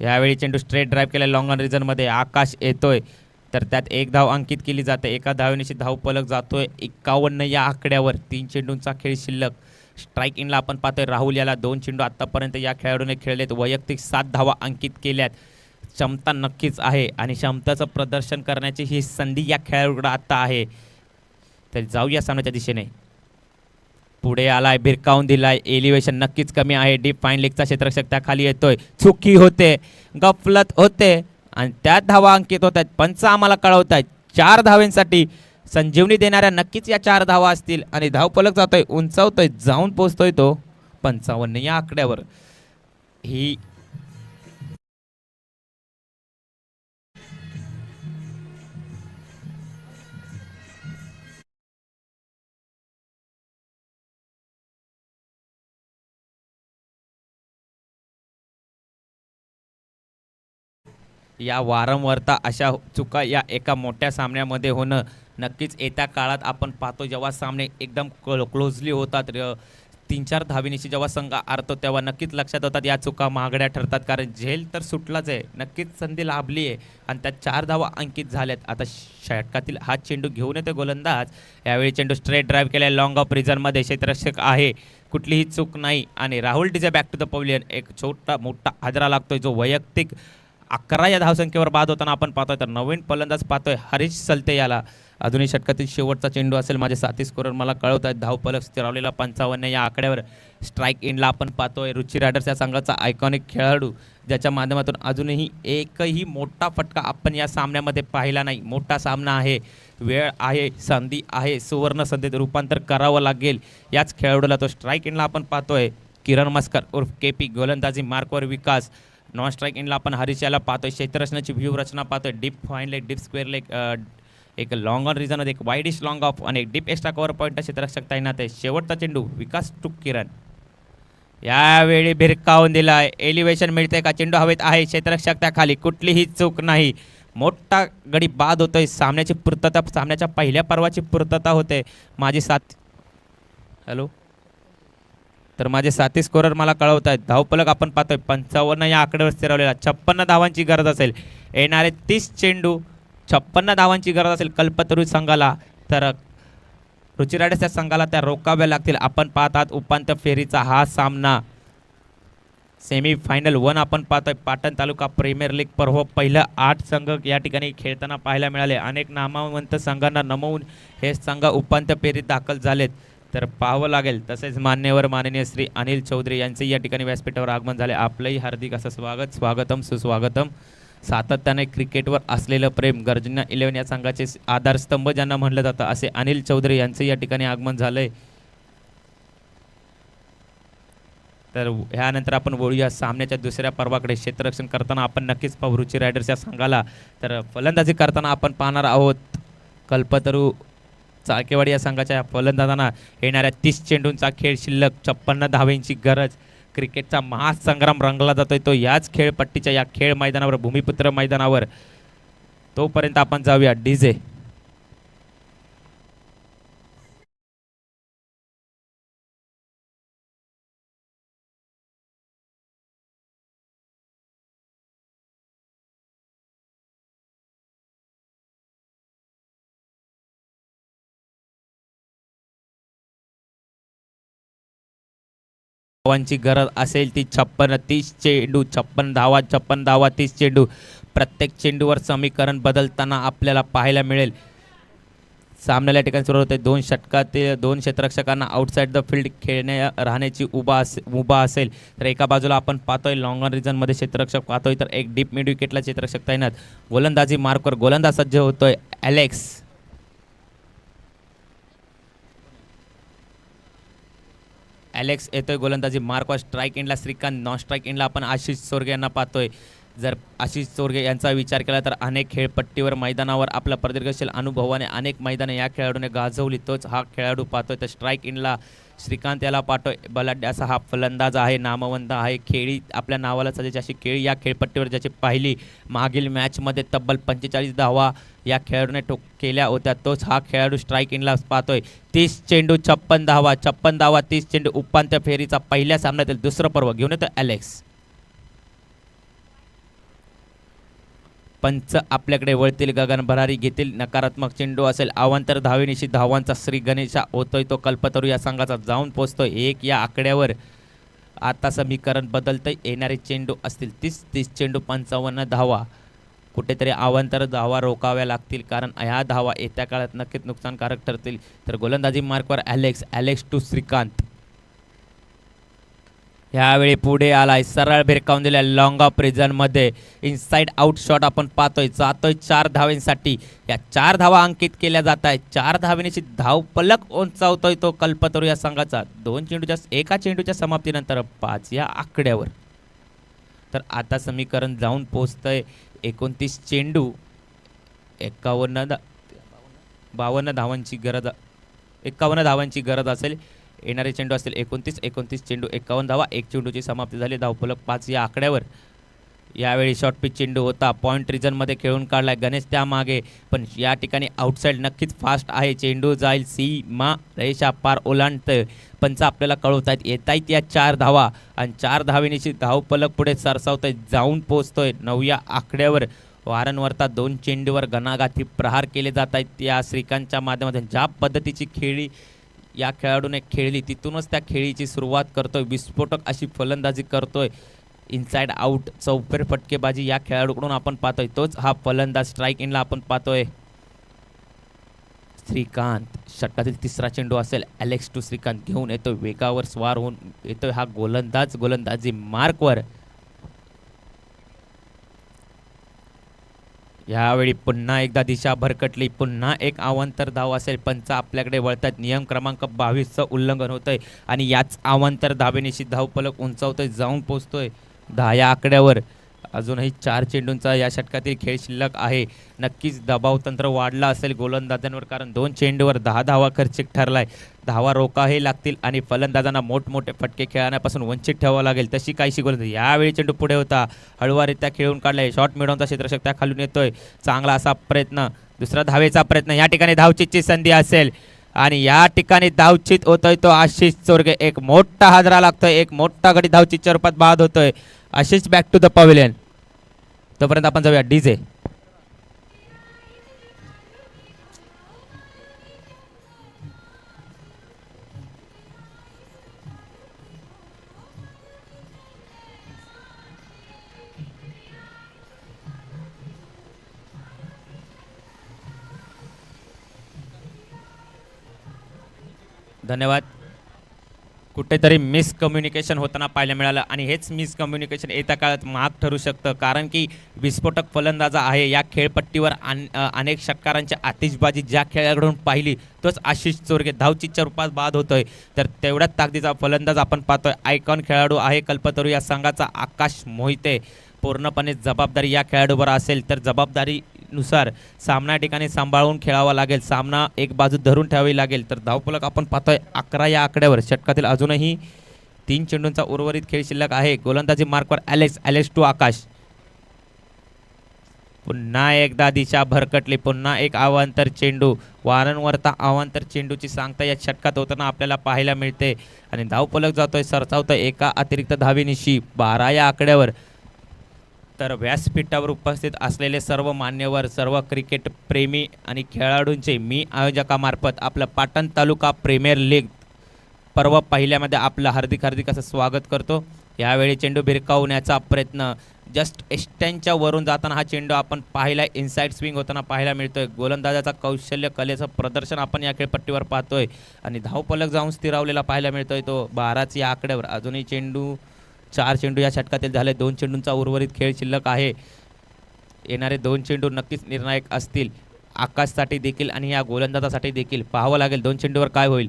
यावेळी चेंडू स्ट्रेट ड्राईव्ह केला लॉंग ऑन रिजनमध्ये. आकाश येतोय, तर त्यात 1 धाव अंकित केली जाते. एका धावेनेशी धावफलक जातोय 51 या आकड्यावर. 3 चेंडूंचा खेळ शिल्लक. स्ट्राईक इनला आपण पाहतोय राहुल याला. 2 चेंडू आत्तापर्यंत या खेळाडूने खेळलेत. वैयक्तिक 7 धावा अंकित केल्यात. क्षमता नक्कीच आहे आणि क्षमताचं प्रदर्शन करण्याची ही संधी या खेळाडूकडे आता आहे. तर जाऊया सामन्याच्या दिशेने. पुढे आलाय, भिरकावून दिलाय. एलिव्हेशन नक्कीच कमी आहे. डीप फाईन लेगचा क्षेत्ररक्षक त्या खाली येतोय. चुकी होते, गफलत होते आणि त्यात धावा अंकित होत आहेत. पंच आम्हाला कळवत आहेत 4 धावांसाठी संजीवनी देणाऱ्या नक्कीच या 4 धावा असतील आणि धावफलक जातोय, उंचावतोय, जाऊन पोचतोय तो 55 या आकड्यावर. ही या वारंवारता अशा चुका या एका मोठ्या सामन्यामध्ये होणं नक्कीच येत्या काळात आपण पाहतो. जेव्हा सामने एकदम क्लोजली होतात, 3-4 धावेनिशी जेव्हा संघ आरतो, तेव्हा नक्कीच लक्षात होतात या चुका महागड्या ठरतात. कारण झेल तर सुटलाच आहे, नक्कीच संधी लाभली आहे आणि त्यात 4 धावा अंकित झाल्यात. आता षटकातील हा चेंडू घेऊन येतो गोलंदाज. यावेळी चेंडू स्ट्रेट ड्राईव्ह केला लॉंग ऑफ रिजनमध्ये. क्षेत्ररक्षक आहे, कुठलीही चूक नाही आणि राहुल डिजे बॅक टू द पव्हलियन. एक मोठा हादरा लागतोय जो वैयक्तिक 11 या धावसंख्येवर बाद होताना आपण पाहतोय. तर नवीन फलंदाज पाहतोय हरीश सलते याला. अजूनही षटकातील शेवटचा चेंडू असेल माझे साथी स्कोरर मला कळवत आहेत. धावफलक स्थिरावलेला 55 या आकड्यावर. स्ट्राईक इनला आपण पाहतोय रुची रायडर्स या संघाचा आयकॉनिक खेळाडू, ज्याच्या माध्यमातून अजूनही एकही मोठा फटका आपण या सामन्यामध्ये पाहिला नाही. मोठा सामना आहे, वेळ आहे, संधी आहे, सुवर्ण संधीत रूपांतर करावं लागेल याच खेळाडूला. तो स्ट्राईक इनला आपण पाहतोय किरण मस्कर उर्फ केपी. गोलंदाजी मार्कवर विकास. नॉन स्ट्राईक इनला आपण हरीश याला पाहतोय. क्षेत्ररचनाची व्यूह रचना पाहतोय. Deep fine leg, deep square leg, एक लॉंग ऑन रिझन एक वाईडिश लॉंग ऑफ आणि एक डीप एक्स्ट्रा कव्हर पॉईंट क्षेत्ररक्षक तैनात आहे. शेवटचा चेंडू विकास टू किरण यावेळी भिरकावून दिलाय. एलिव्हेशन मिळते का? चेंडू हवेत आहे, क्षेत्ररक्षक त्या खाली, कुठलीही चूक नाही. मोठा गडी बाद होतोय. सामन्याची पूर्तता, सामन्याच्या पहिल्या पर्वाची पूर्तता होते. माझी साथ हॅलो तर माझे साथी स्कोरर मला कळवत आहेत. धावफलक आपण पाहतोय 55 या आकड्यावर स्थिरवलेला. 56 धावांची गरज असेल. येणारे 30 चेंडू 56 धावांची गरज असेल कल्पतरू संघाला, तर रुची रायडर्स या संघाला त्या रोखाव्या लागतील. आपण पाहत आहात उपांत्य फेरीचा हा सामना. सेमी फायनल 1 आपण पाहतोय. पाटण तालुका प्रीमियर लीग पर्व पहिलं 8 संघ या ठिकाणी खेळताना पाहायला मिळाले. अनेक नामवंत संघांना नमवून हे संघ उपांत्य फेरीत दाखल झालेत. तर पाहावं लागेल. तसेच मान्यवर माननीय श्री अनिल चौधरी यांचे या ठिकाणी व्यासपीठावर आगमन झाले. आपलंही हार्दिक असं स्वागतम सुस्वागतम. सातत्याने क्रिकेटवर असलेलं प्रेम, गर्जना 11 या संघाचे आधारस्तंभ ज्यांना म्हटलं जातं असे अनिल चौधरी यांचे या ठिकाणी आगमन झालंय. तर ह्यानंतर आपण बोलूया सामन्याच्या दुसऱ्या पर्वाकडे. क्षेत्ररक्षण करताना आपण नक्कीच पाहू रुची रायडर्स या संघाला. तर फलंदाजी करताना आपण पाहणार आहोत कल्पतरू चाळकेवाडी या संघाच्या फलंदाजांना. येणाऱ्या 30 चेंडूंचा खेळ शिल्लक, 56 धावेंची गरज. क्रिकेटचा महासंग्राम रंगला जातोय तो याच खेळपट्टीच्या या खेळ मैदानावर, भूमिपुत्र मैदानावर. तोपर्यंत आपण जाऊया डीजे. धावांची गरज असेल ती 56, 30 चेंडू, 56 धावा, 56 धावा, 30 चेंडू. प्रत्येक चेंडूवर समीकरण बदलताना आपल्याला पाहायला मिळेल. सामन्याला ठिकाणी सुरू होते. 2 षटकातील 2 क्षेत्ररक्षकांना आउटसाइड द फील्ड खेळण्या राहण्याची उभा असेल. तर एका बाजूला आपण पाहतोय लॉंग ऑन रिझनमध्ये क्षेत्ररक्षक पाहतोय, तर एक डीप मिड विकेटला क्षेत्ररक्षक तैनात. गोलंदाजी मार्कवर गोलंदाज सज्ज होतोय ॲलेक्स येतोय गोलंदाजी मार्कवर. स्ट्राईक एंडला श्रीकांत, नॉन स्ट्राईक एंडला आपण आशिष चोरगे यांना पाहतोय. जर आशिष चोरगे यांचा विचार केला तर अनेक खेळपट्टीवर मैदानावर आपला प्रदीर्घशील अनुभवाने अनेक मैदाने या खेळाडूने गाजवली, तोच हा खेळाडू पाहतोय. तर स्ट्राईक एंडला श्रीकांत याला पाहतोय. बलाढ्य असा हा फलंदाज आहे, नामवंत आहे. खेळी आपल्या नावाला सजेची अशी खेळी या खेळपट्टीवर ज्याची पाहिली मागील मॅचमध्ये तब्बल 45 धावा या खेळाडूने केल्या होत्या, तोच हा खेळाडू स्ट्राईक एंडला पाहतोय. 30 चेंडू 56 धावा, 56 धावा 30 चेंडू. उपांत्य फेरीचा पहिल्या सामन्यातील दुसरं पर्व घेऊन येतो ॲलेक्स. पंच आपल्याकडे वळतील, गगन भरारी घेतील. नकारात्मक चेंडू असेल. अवांतर धावेनिशी धावांचा श्री गणेशा होतोय तो कल्पतरू या संघाचा जाऊन पोचतोय 1 या आकड्यावर. आता समीकरण बदलतंय. येणारे चेंडू असतील 30 चेंडू 55 धावा. कुठेतरी अवांतर धावा रोखाव्या लागतील, कारण ह्या धावा येत्या काळात नक्कीच नुकसानकारक ठरतील. तर गोलंदाजी मार्कवर ॲलेक्स टू श्रीकांत. ह्यावेळी पुढे आलाय, सरळ भिरकावून दिल्या लॉंग ऑफ रिझनमध्ये. इनसाइड आउट शॉट आपण पाहतोय. जातोय 4 धावेंसाठी. या 4 धावा अंकित केल्या जात आहेत. 4 धावेची धाव पलक उंचावतोय तो कल्पतरू या संघाचा. 1 चेंडूच्या समाप्तीनंतर 5 या आकड्यावर. तर आता समीकरण जाऊन पोचतंय 29 चेंडू 52 धावांची गरज. 51 धावांची गरज असेल. येणारे चेंडू असतील 29 चेंडू 51 धावा. 1 चेंडूची समाप्ती झाली. धावफलक 5 या आकड्यावर. यावेळी शॉर्ट पिच चेंडू होता. पॉईंट रिझनमध्ये खेळून काढलाय गणेश त्यामागे, पण या ठिकाणी आउटसाईड नक्कीच फास्ट आहे. चेंडू जाईल सीमा रेषा पार ओलांडतोय. पंच आपल्याला कळवत आहेत. येत आहेत या 4 धावा आणि 4 धावेनिशी धावफलक पुढे सरसावतोय, जाऊन पोचतोय 9 या आकड्यावर. वारंवारता 2 चेंडूवर घणाघाती प्रहार केले जात आहेत या श्रीकांतच्या माध्यमातून. ज्या पद्धतीची खेळी या खेळाडूने खेळली तिथूनच त्या खेळीची सुरुवात करतोय. विस्फोटक अशी फलंदाजी करतोय. इनसाइड आउट चौफेर फटकेबाजी या खेळाडूकडून आपण पाहतोय. तोच हा फलंदाज स्ट्राईक एंडला आपण पाहतोय श्रीकांत. षटकातील तिसरा चेंडू असेल. ॲलेक्स टू श्रीकांत घेऊन येतोय. वेगावर स्वार होऊन येतोय हा गोलंदाज. गोलंदाजी मार्कवर. यावेळी पुन्हा एकदा दिशा भरकटली. पुन्हा एक अवांतर धाव असेल. पंच आपल्याकडे वळतात. नियम क्रमांक 22चं उल्लंघन होतंय आणि याच अवांतर धावेनिशी धावफलक उंचावतोय, जाऊन पोचतोय 10 या आकड्यावर. अजूनही 4 चेंडूंचा या षटकातील खेळ शिल्लक आहे. नक्कीच दबाव तंत्र वाढला असेल गोलंदाजांवर, कारण 2 चेंडूवर 10 धावा खर्चिक ठरलाय. धावा रोखावे लागतील आणि फलंदाजांना मोठमोठे फटके खेळण्यापासून वंचित ठेवावं लागेल. तशी काहीशी गोलंदाजी यावेळी चेंडू पुढे होता, हळूवारीत्या खेळून काढलाय. शॉट मिळवण्याचा क्षेत्ररक्षक त्या खालून येतोय. चांगला असा प्रयत्न, दुसरा धावेचा प्रयत्न. या ठिकाणी धावचीतची संधी असेल आणि या ठिकाणी धावचीत होतोय तो आशिष चोरगे. एक मोठा हादरा लागतोय, एक मोठा गडी धावचीतच्या रूपात बाद होतोय. Ashish back to the pavilion. तोपर्यंत आपण जाऊया डीजे. धन्यवाद. कुठेतरी मिसकम्युनिकेशन होताना पाहायला मिळालं आणि हेच मिसकम्युनिकेशन येत्या काळात महाग ठरू शकतं, कारण की विस्फोटक फलंदाजा आहे. या खेळपट्टीवर अनेक षटकारांची आतिषबाजी ज्या खेळाडून पाहिली तोच आशिष चोरगे धावचीतच्या रूपात बाद होतोय. तर तेवढ्याच ताकदीचा फलंदाज आपण पाहतोय. आयकॉन खेळाडू आहे कल्पतरू या संघाचा आकाश मोहिते. पूर्णपणे जबाबदारी या खेळाडूवर असेल, तर जबाबदारीनुसार सामना ठिकाणी सांभाळून खेळावा लागेल. सामना एक बाजू धरून ठेवावी लागेल. तर धावफलक आपण पाहतोय 11 या आकड्यावर. षटकातील अजूनही 3 चेंडूंचा उर्वरित खेळ शिल्लक आहे. गोलंदाजी मार्कवर ॲलेक्स टू आकाश. पुन्हा एकदा दिशा भरकटली. पुन्हा एक अवांतर चेंडू. वारंवारता अवांतर चेंडूची सांगता या षटकात होताना आपल्याला पाहायला मिळते आणि धावफलक जातोय सरसावतोय एका अतिरिक्त धावेनिशी 12 या आकड्यावर. तर व्यासपीठावर उपस्थित असलेले सर्व मान्यवर, सर्व क्रिकेट प्रेमी आणि खेळाडूंचे मी आयोजकामार्फत आपलं पाटण तालुका प्रीमियर लीग पर्व पहिल्यामध्ये आपलं हार्दिक असं स्वागत करतो. यावेळी चेंडू भिरकावण्याचा प्रयत्न, जस्ट एस्टँडच्या वरून जाताना हा चेंडू आपण पाहिला इनसाइड स्विंग होताना पाहायला मिळतोय. गोलंदाजाचा कौशल्य कलेचं प्रदर्शन आपण या खेळपट्टीवर पाहतोय आणि धावफलक जाऊन स्थिरावलेला पाहायला मिळतोय तो 12 या आकड्यावर. अजूनही 4 चेंडू या षटकातील झाले. 2 चेंडूंचा उर्वरित खेळ शिल्लक आहे. येणारे 2 चेंडू नक्कीच निर्णायक असतील आकाशसाठी देखील आणि या गोलंदाजासाठी देखील. पाहावं लागेल 2 चेंडूवर काय होईल.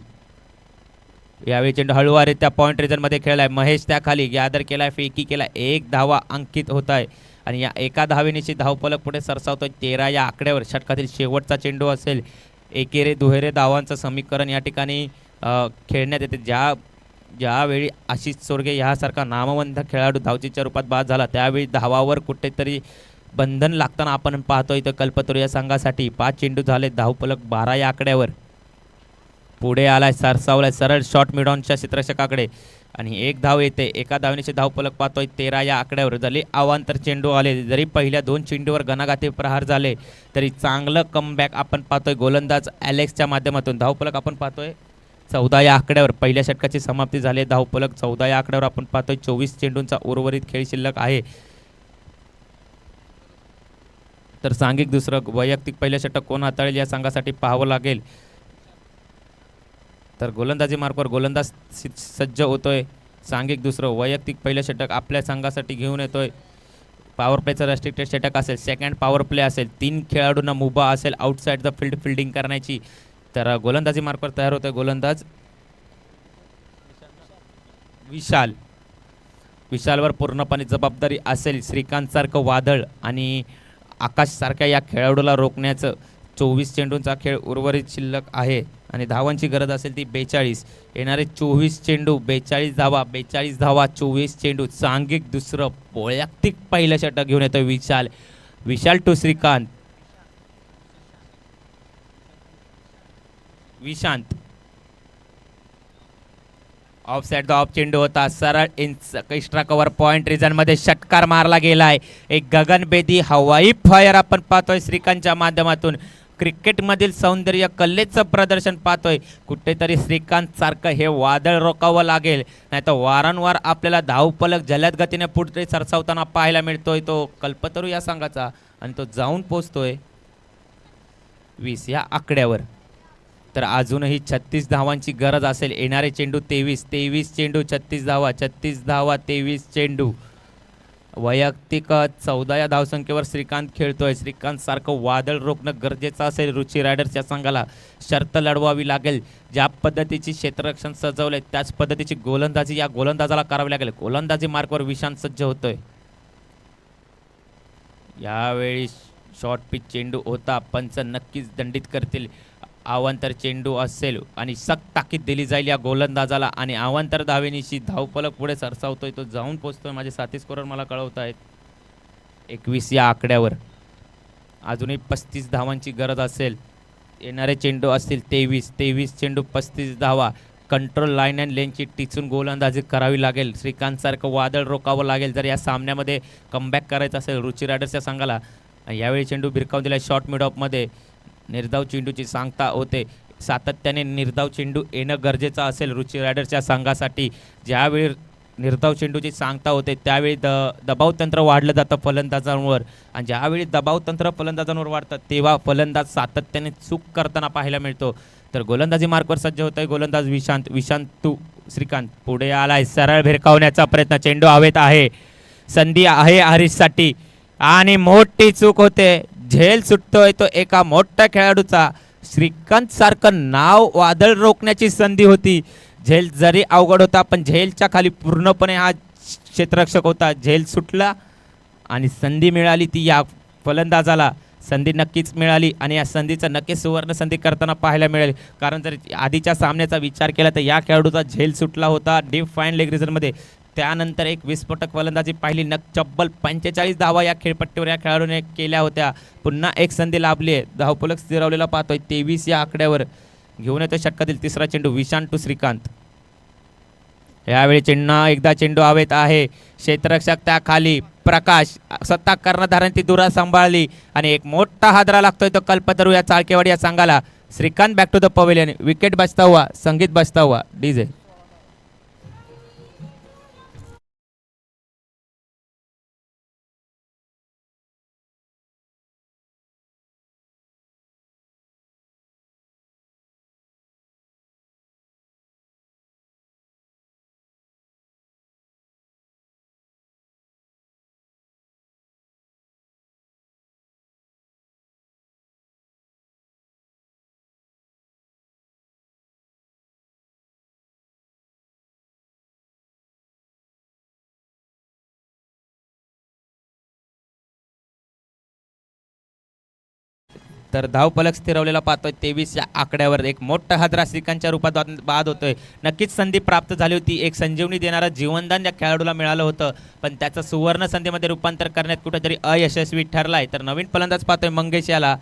यावेळी चेंडू हळूवारीत्या पॉईंट रिजनमध्ये खेळलाय. महेश त्याखाली गॅदर केलाय, फेकी केला. 1 धावा अंकित होत आहे आणि या एका धावेनिशी धावफलक पुढे सरसावतोय 13 या आकड्यावर. षटकातील शेवटचा चेंडू असेल. एकेरी दुहेरी धावांचं समीकरण या ठिकाणी खेळण्यात येते. ज्यावेळी आशिष चोरगे ह्यासारखा नामवंत खेळाडू धावचीच्या रूपात बाद झाला, त्यावेळी धावावर कुठेतरी बंधन लागताना आपण पाहतोय. इथं कल्पतरू या संघासाठी 5 चेंडू झाले. धावफलक 12 या आकड्यावर. पुढे आलाय, सरसावलाय सरळ शॉट मिडॉनच्या क्षेत्ररक्षकाकडे आणि 1 धाव येते. एका धावनेचे धावफलक पाहतोय 13 या आकड्यावर. जरी अवांतर चेंडू आले, जरी पहिल्या 2 चेंडूवर घणाघाती प्रहार झाले, तरी चांगलं कमबॅक आपण पाहतोय गोलंदाज ॲलेक्सच्या माध्यमातून. धावफलक आपण पाहतोय 14 या आकड्यावर. पहिल्या षटकाची समाप्ती झाली. धावफलक 14 या आकड्यावर आपण पाहतोय. 24 चेंडूंचा उर्वरित खेळ शिल्लक आहे. तर सांघिक दुसरं, वैयक्तिक पहिलं षटक कोण हाताळेल या संघासाठी पाहावं लागेल. तर गोलंदाजी मार्कवर गोलंदाज सज्ज होतोय. सांघिक दुसरं, वैयक्तिक पहिलं षटक आपल्या संघासाठी घेऊन येतोय. पॉवर प्लेचं रेस्ट्रिक्टेड षटक असेल. सेकंड पॉवर प्ले असेल. 3 खेळाडूंना मुभा असेल आउटसाईड द फील्ड फिल्डिंग करण्याची. तर गोलंदाजी मार्कवर तयार होतोय गोलंदाज विशालवर पूर्णपणे जबाबदारी असेल श्रीकांतसारखं वादळ आणि आकाशसारख्या या खेळाडूला रोखण्याचं. 24 चेंडूंचा खेळ उर्वरित शिल्लक आहे आणि धावांची गरज असेल ती 42. येणारे 24 चेंडू 42 धावा, 24 चेंडू. सांघिक दुसरं, वैयक्तिक पहिलं षटक घेऊन येतोय Vishal to Shrikant. Vishant off side the off चेंडू होता. सरळ एक्स्ट्रा कव्हर पॉइंट रिजन मध्ये षटकार मारला गेलाय. एक गगनभेदी हवाई फायर आपण पाहतोय श्रीकांतच्या माध्यमातून. क्रिकेटमधील सौंदर्य कलेचं प्रदर्शन पाहतोय. कुठेतरी श्रीकांत सारखं हे वादळ रोखावं लागेल, नाहीतर वारंवार आपल्याला धावफलक जलद गतीने पुढे सरसावताना पाहायला मिळतोय तो कल्पतरू या संघाचा आणि तो जाऊन पोचतोय 20 या आकड्यावर. तर अजूनही 36 धावांची गरज असेल. येणारे चेंडू 23 चेंडू 36 धावा, 23 चेंडू. वैयक्तिक 14 या धावसंख्येवर श्रीकांत खेळतोय. श्रीकांत सारखं वादळ रोखणं गरजेचं असेल. रुची रायडर्सच्या संघाला शर्त लढवावी लागेल. ज्या पद्धतीची क्षेत्ररक्षण सजवलंय त्याच पद्धतीची गोलंदाजी या गोलंदाजाला करावी लागेल. गोलंदाजी मार्कवर विशांत सज्ज होतोय. यावेळी शॉर्ट पिच चेंडू होता. पंच नक्कीच दंडित करतील. अवांतर चेंडू असेल आणि सक्त ताकीद दिली जाईल या गोलंदाजाला आणि अवांतर धावेनिशी धावफलक पुढे सरसावतोय. तो जाऊन पोचतोय. माझे साथी स्कोरर मला कळवत आहेत 21 या आकड्यावर. अजूनही 35 धावांची गरज असेल. येणारे चेंडू असतील 23 चेंडू 35 धावा. कंट्रोल लाईन अँड लेनची टिचून गोलंदाजी करावी लागेल. श्रीकांतसारखं वादळ रोखावं लागेल जर या सामन्यामध्ये कमबॅक करायचं असेल रुची रायडर्सच्या संघाला. यावेळी चेंडू भिरकावून दिला शॉर्ट मिड ऑफमध्ये. निर्धाव चेंडूची सांगता होते. सातत्याने निर्धाव चेंडू येणं गरजेचं असेल रुची रायडर्सच्या संघासाठी. ज्यावेळी निर्धाव चेंडूची सांगता होते त्यावेळी दबाव तंत्र वाढलं जातं फलंदाजांवर आणि ज्यावेळी दबाव तंत्र फलंदाजांवर वाढतं तेव्हा फलंदाज सातत्याने चूक करताना पाहायला मिळतो. तर गोलंदाजी मार्कवर सज्ज होत आहे गोलंदाज विशांत टू श्रीकांत पुढे आलाय. सरळ भिरकावण्याचा प्रयत्न. चेंडू हवेत आहे. संधी आहे हरीशसाठी आणि मोठी चूक होते. झेल सुटतोय तो एका मोठ्या खेळाडूचा. श्रीकांत सारखं नाव वादळ रोखण्याची संधी होती. झेल जरी अवघड होता पण झेलच्या खाली पूर्णपणे हा क्षेत्ररक्षक होता. झेल सुटला आणि संधी मिळाली ती या फलंदाजाला. संधी नक्कीच मिळाली आणि या संधीचं नक्कीच सुवर्ण संधी करताना पाहायला मिळेल. कारण जर आधीच्या सामन्याचा विचार केला तर या खेळाडूचा झेल सुटला होता डीप फाईन लेग रिझनमध्ये. त्यानंतर एक विस्फोटक फलंदाजी पाहिली. चब्बल 45 धावा या खेळपट्टीवर या खेळाडूने केल्या होत्या. पुन्हा एक संधी लाभली आहे. धावफलक स्थिरावलेला पाहतोय 23 या आकड्यावर. घेऊन येतो षटकातील तिसरा चेंडू विशांत टू श्रीकांत. यावेळी एकदा चेंडू हवेत आहे. क्षेत्ररक्षक त्या खाली. प्रकाश स्वतः कर्णधारांनी ती दुरा सांभाळली आणि एक मोठा हादरा लागतोय तो कल्पतरू या चाळकेवाडी या संघाला. Shrikant back to the pavilion. Wicket बजता हुआ, संगीत बजता हुआ, डीजे. तर धावफलक स्थिरवलेला पाहतोय 23 या आकड्यावर. एक मोठा हादरा श्रीकांतच्या रूपात बाद होतोय. नक्कीच संधी प्राप्त झाली होती. एक संजीवनी देणारा जीवनदान या खेळाडूला मिळालं होतं पण त्याचं सुवर्ण संधीमध्ये रूपांतर करण्यात कुठेतरी अयशस्वी ठरलाय. तर नवीन फलंदाज पाहतोय मंगेश याला.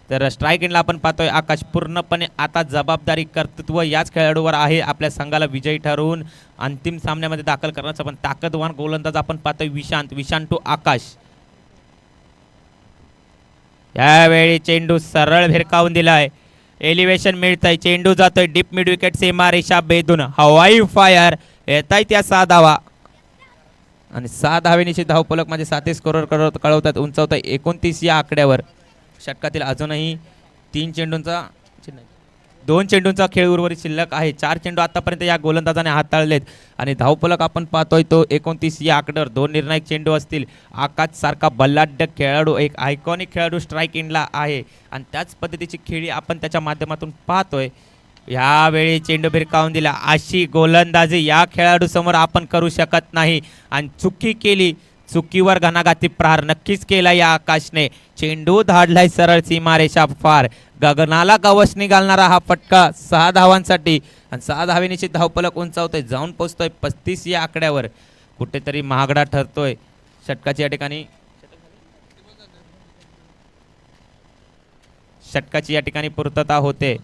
तर स्ट्राईक एंडला आपण पाहतोय आकाश. पूर्णपणे आता जबाबदारी कर्तृत्व याच खेळाडूवर आहे आपल्या संघाला विजयी ठरवून अंतिम सामन्यामध्ये दाखल करण्याचा. पण ताकदवान गोलंदाज आपण पाहतोय विशांत टू आकाश. यावेळी चेंडू सरळ भिरकावून दिलाय. एलिव्हेशन मिळतंय. चेंडू जातोय डीप मिड विकेट सीमारेषा भेदून. हवाई फायर येत आहे त्या 6 धावा आणि 6 धावेनिशी धावफलक माझे साथी स्कोरर कळवतात. उंचावत आहे 29 या आकड्यावर. षटकातील अजूनही 2 चेंडूंचा खेळ उर्वरित शिल्लक आहे. 4 चेंडू आतापर्यंत या गोलंदाजाने हाताळलेत आणि धावफलक आपण पाहतोय तो 29 या आकड्यावर. 2 निर्णायक चेंडू असतील. आकाश सारखा बल्लाढ्य खेळाडू, एक आयकॉनिक खेळाडू स्ट्राईक एंडला आहे आणि त्याच पद्धतीची खेळी आपण त्याच्या माध्यमातून पाहतोय. यावेळी चेंडू भिरकावून दिला. अशी गोलंदाजी या खेळाडू समोर आपण करू शकत नाही आणि चुकी केली. चुकीवर घणाघाती प्रहार नक्कीच केला या आकाशने. चेंडू धाडलाय सरळ सीमारेषा पार. गगनाला गवसणी घालणारा हा फटका 6 धावांसाठी आणि 6 धावेनिशी धावफलक उंचावतोय. जाऊन पोचतोय 35 या आकड्यावर. कुठेतरी महागडा ठरतोय. षटकाची या ठिकाणी पूर्तता होते.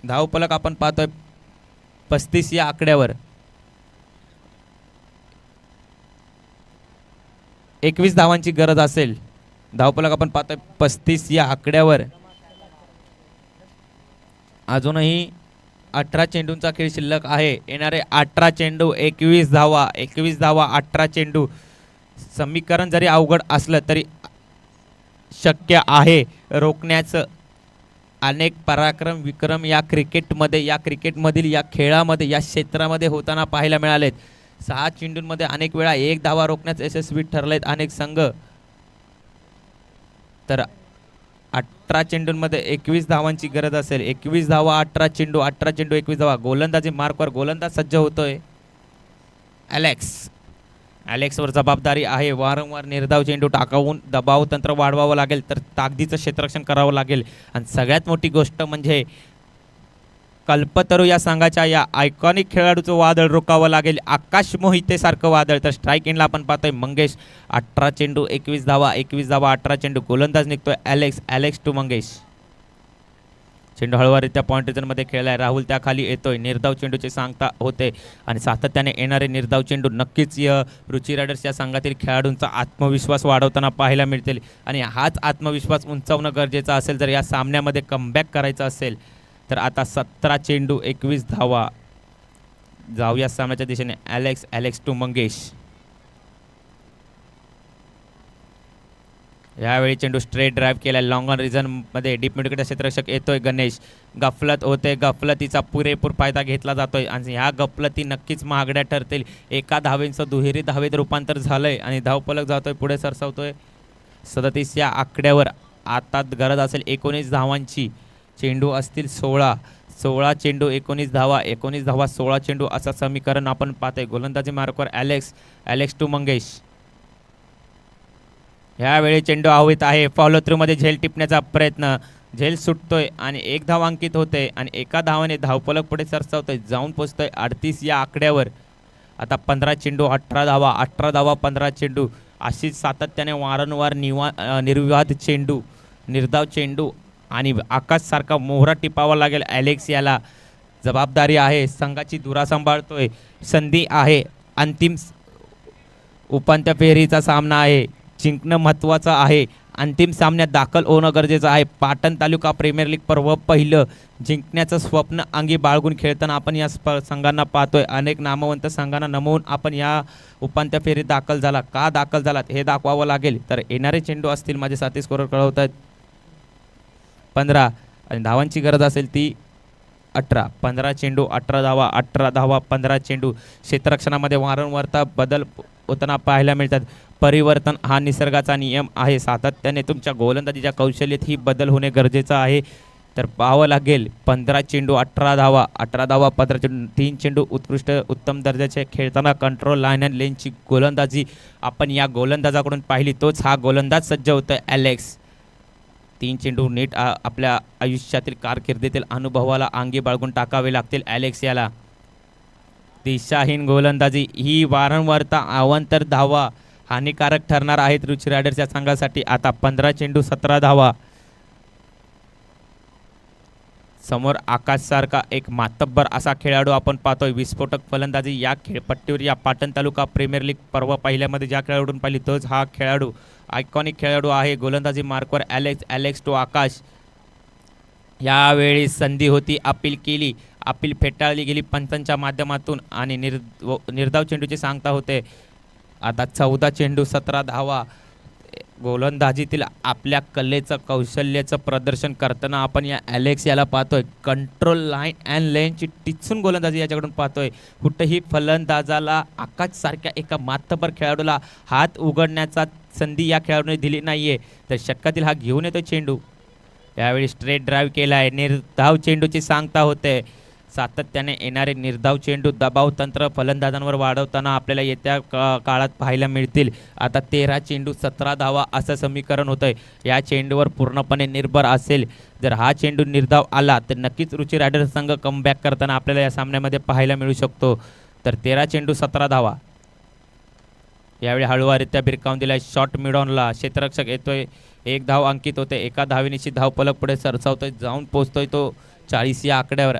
धावफलक आपण पाहतोय 35 या आकड्यावर. 21 धावांची गरज असेल. धावफलक आपण पाहतोय 35 या आकड्यावर. अजूनही 18 चेंडूंचा खेळ शिल्लक आहे. येणारे 18 चेंडू 21 धावा 18 चेंडू. समीकरण जरी अवघड असलं तरी शक्य आहे रोखण्याचं. अनेक पराक्रम विक्रम या क्रिकेटमधील या खेळामध्ये या क्षेत्रामध्ये होताना पाहायला मिळालेत. 6 चेंडूंमध्ये अनेक वेळा 1 धावा रोखण्यात यशस्वी ठरलेत अनेक संघ. तर 18 चेंडूंमध्ये 21 धावांची गरज असेल. 21 धावा 18 चेंडू 21 धावा. गोलंदाजी मार्कवर गोलंदाज सज्ज होतोय. ॲलेक्सवर जबाबदारी आहे. वारंवार निर्धाव चेंडू टाकावून दबाव तंत्र वाढवावं लागेल, तर ताकदीचं क्षेत्ररक्षण करावं लागेल. आणि सगळ्यात मोठी गोष्ट म्हणजे कल्पतरू या संघाच्या या आयकॉनिक खेळाडूचं वादळ रोखावं लागेल. आकाश मोहितेसारखं वादळ. तर स्ट्राईक एंडला आपण पाहतोय मंगेश. 18 चेंडू 21 धावा, 21 धावा 18 चेंडू. गोलंदाज निघतोय ॲलेक्स टू मंगेश. चेंडू हळूवारीत्या पॉईंट रिजनमध्ये खेळलाय. राहुल त्याखाली येतोय. निर्धाव चेंडूची सांगता होते आणि सातत्याने येणारे निर्धाव चेंडू नक्कीच रुची रायडर्स या संघातील खेळाडूंचा आत्मविश्वास वाढवताना पाहायला मिळतील. आणि हाच आत्मविश्वास उंचावणं गरजेचं असेल जर या सामन्यामध्ये कमबॅक करायचं असेल तर. आता 17 चेंडू 21 धावा. जाऊया सामन्याच्या दिशेने. Alex to Mangesh. यावेळी चेंडू स्ट्रेट ड्राईव्ह केला. लॉंग ऑन रिझनमध्ये डीप मिडविकेटचा क्षेत्ररक्षक येतोय गणेश. गफलत होते. गफलतीचा पुरेपूर फायदा घेतला जातोय आणि ह्या गफलती नक्कीच महागड्या ठरतील. एका धावेचं दुहेरी धावेत रूपांतर झालंय आणि धावफलक जातोय पुढे सरसावतोय 37 या आकड्यावर. आता गरज असेल 19 धावांची. चेंडू असतील 16 चेंडू 19 धावा, 19 धावा 16 चेंडू असं समीकरण आपण पाहतोय. गोलंदाजी मार्कवर ॲलेक्स टू मंगेश. ह्यावेळी चेंडू हवेत आहे. फॉलो थ्रूमध्ये झेल टिपण्याचा प्रयत्न. झेल सुटतोय आणि एक धाव अंकित होते आणि एका धावाने धावफलक पुढे सरसावतोय. जाऊन पोचतोय 38 या आकड्यावर. आता 15 चेंडू 18 धावा, 18 धावा 15 चेंडू. अशीच सातत्याने वारंवार निर्विवाद चेंडू, निर्धाव चेंडू आणि आकाशसारखा मोहरा टिपावा लागेल ॲलेक्स याला. जबाबदारी आहे. संघाची धुरा सांभाळतोय. संधी आहे. अंतिम उपांत्य फेरीचा सामना आहे. जिंकणं महत्त्वाचं आहे. अंतिम सामन्यात दाखल होणं गरजेचं आहे. पाटण तालुका प्रीमियर लीग पर्व पहिलं जिंकण्याचं स्वप्न अंगी बाळगून खेळताना आपण या संघांना पाहतोय. अनेक नामवंत संघांना नमवून आपण या उपांत्य फेरीत दाखल झाला. का दाखल झालात हे दाखवावं लागेल. तर येणारे चेंडू असतील माझे साथी स्कोरर कळवत आहेत 15 आणि धावांची गरज असेल ती 18. 15 चेंडू 18 धावा, 18 धावा 15 चेंडू. क्षेत्ररक्षणामध्ये वारंवारता बदल होताना पाहायला मिळतात. परिवर्तन हा निसर्गाचा नियम आहे. सातत्याने तुमच्या गोलंदाजीच्या कौशल्यात ही बदल होणे गरजेचं आहे. तर पाहावं लागेल. 15 चेंडू 18 धावा, 18 धावा 15 चेंडू. 3 चेंडू उत्कृष्ट उत्तम दर्जाचे खेळताना कंट्रोल लाईन अँड लेनची गोलंदाजी आपण या गोलंदाजाकडून पाहिली. तोच हा गोलंदाज सज्ज होतोय ॲलेक्स. 3 चेंडू नीट आपल्या आयुष्यातील कारकिर्दीतील अनुभवाला अंगी बाळगून टाकावे लागतील ॲलेक्स याला. दिशाहीन गोलंदाजी ही वारंवारता अवांतर धावा हानिकारक ठरणार आहेत रुची रायडर्स या संघासाठी. आता 15 चेंडू 17 धावा. समोर आकाशसारखा एक मातब्बर असा खेळाडू आपण पाहतोय. विस्फोटक फलंदाजी या खेळपट्टीवर या पाटण तालुका प्रीमियर लीग पर्व पहिल्यामध्ये ज्या खेळाडून पाहिली तोच हा खेळाडू आयकॉनिक खेळाडू आहे. गोलंदाजी मार्कवर ॲलेक्स टू आकाश. यावेळी संधी होती. अपील केली. अपील फेटाळली गेली पंचांच्या माध्यमातून आणि निर्धाव चेंडूची सांगता होते. आता 14 चेंडू 17 धावा. गोलंदाजीतील आपल्या कलेचं कौशल्याचं प्रदर्शन करताना आपण या ॲलेक्स याला पाहतोय. कंट्रोल लाईन अँड लेनची टिचून गोलंदाजी याच्याकडून पाहतोय. कुठंही फलंदाजाला आकाशसारख्या एका मातब्बर खेळाडूला हात उघडण्याचा संधी या खेळाडूने दिली नाही आहे. तर षटकातील हा घेऊन येतो चेंडू. यावेळी स्ट्रेट ड्राईव्ह केला आहे. निर्धाव चेंडूची सांगता होते. सातत्याने येणारे निर्धाव चेंडू दबाव तंत्र फलंदाजांवर वाढवताना आपल्याला येत्या काळात पाहायला मिळतील. आता 13 चेंडू 17 धावा असं समीकरण होतंय. या चेंडूवर पूर्णपणे निर्भर असेल. जर हा चेंडू निर्धाव आला तर नक्कीच रुची रायडर्स संघ कमबॅक करताना आपल्याला या सामन्यामध्ये पाहायला मिळू शकतो. तर 13 चेंडू 17 धावा. यावेळी हळूवारीत्या भिरकावून दिला शॉर्ट मिडॉनला. क्षेत्ररक्षक येतोय. एक धाव अंकित होते. एका धावेनिशी धावफलक पुढे सरसावतोय. जाऊन पोचतोय तो 40 या आकड्यावर.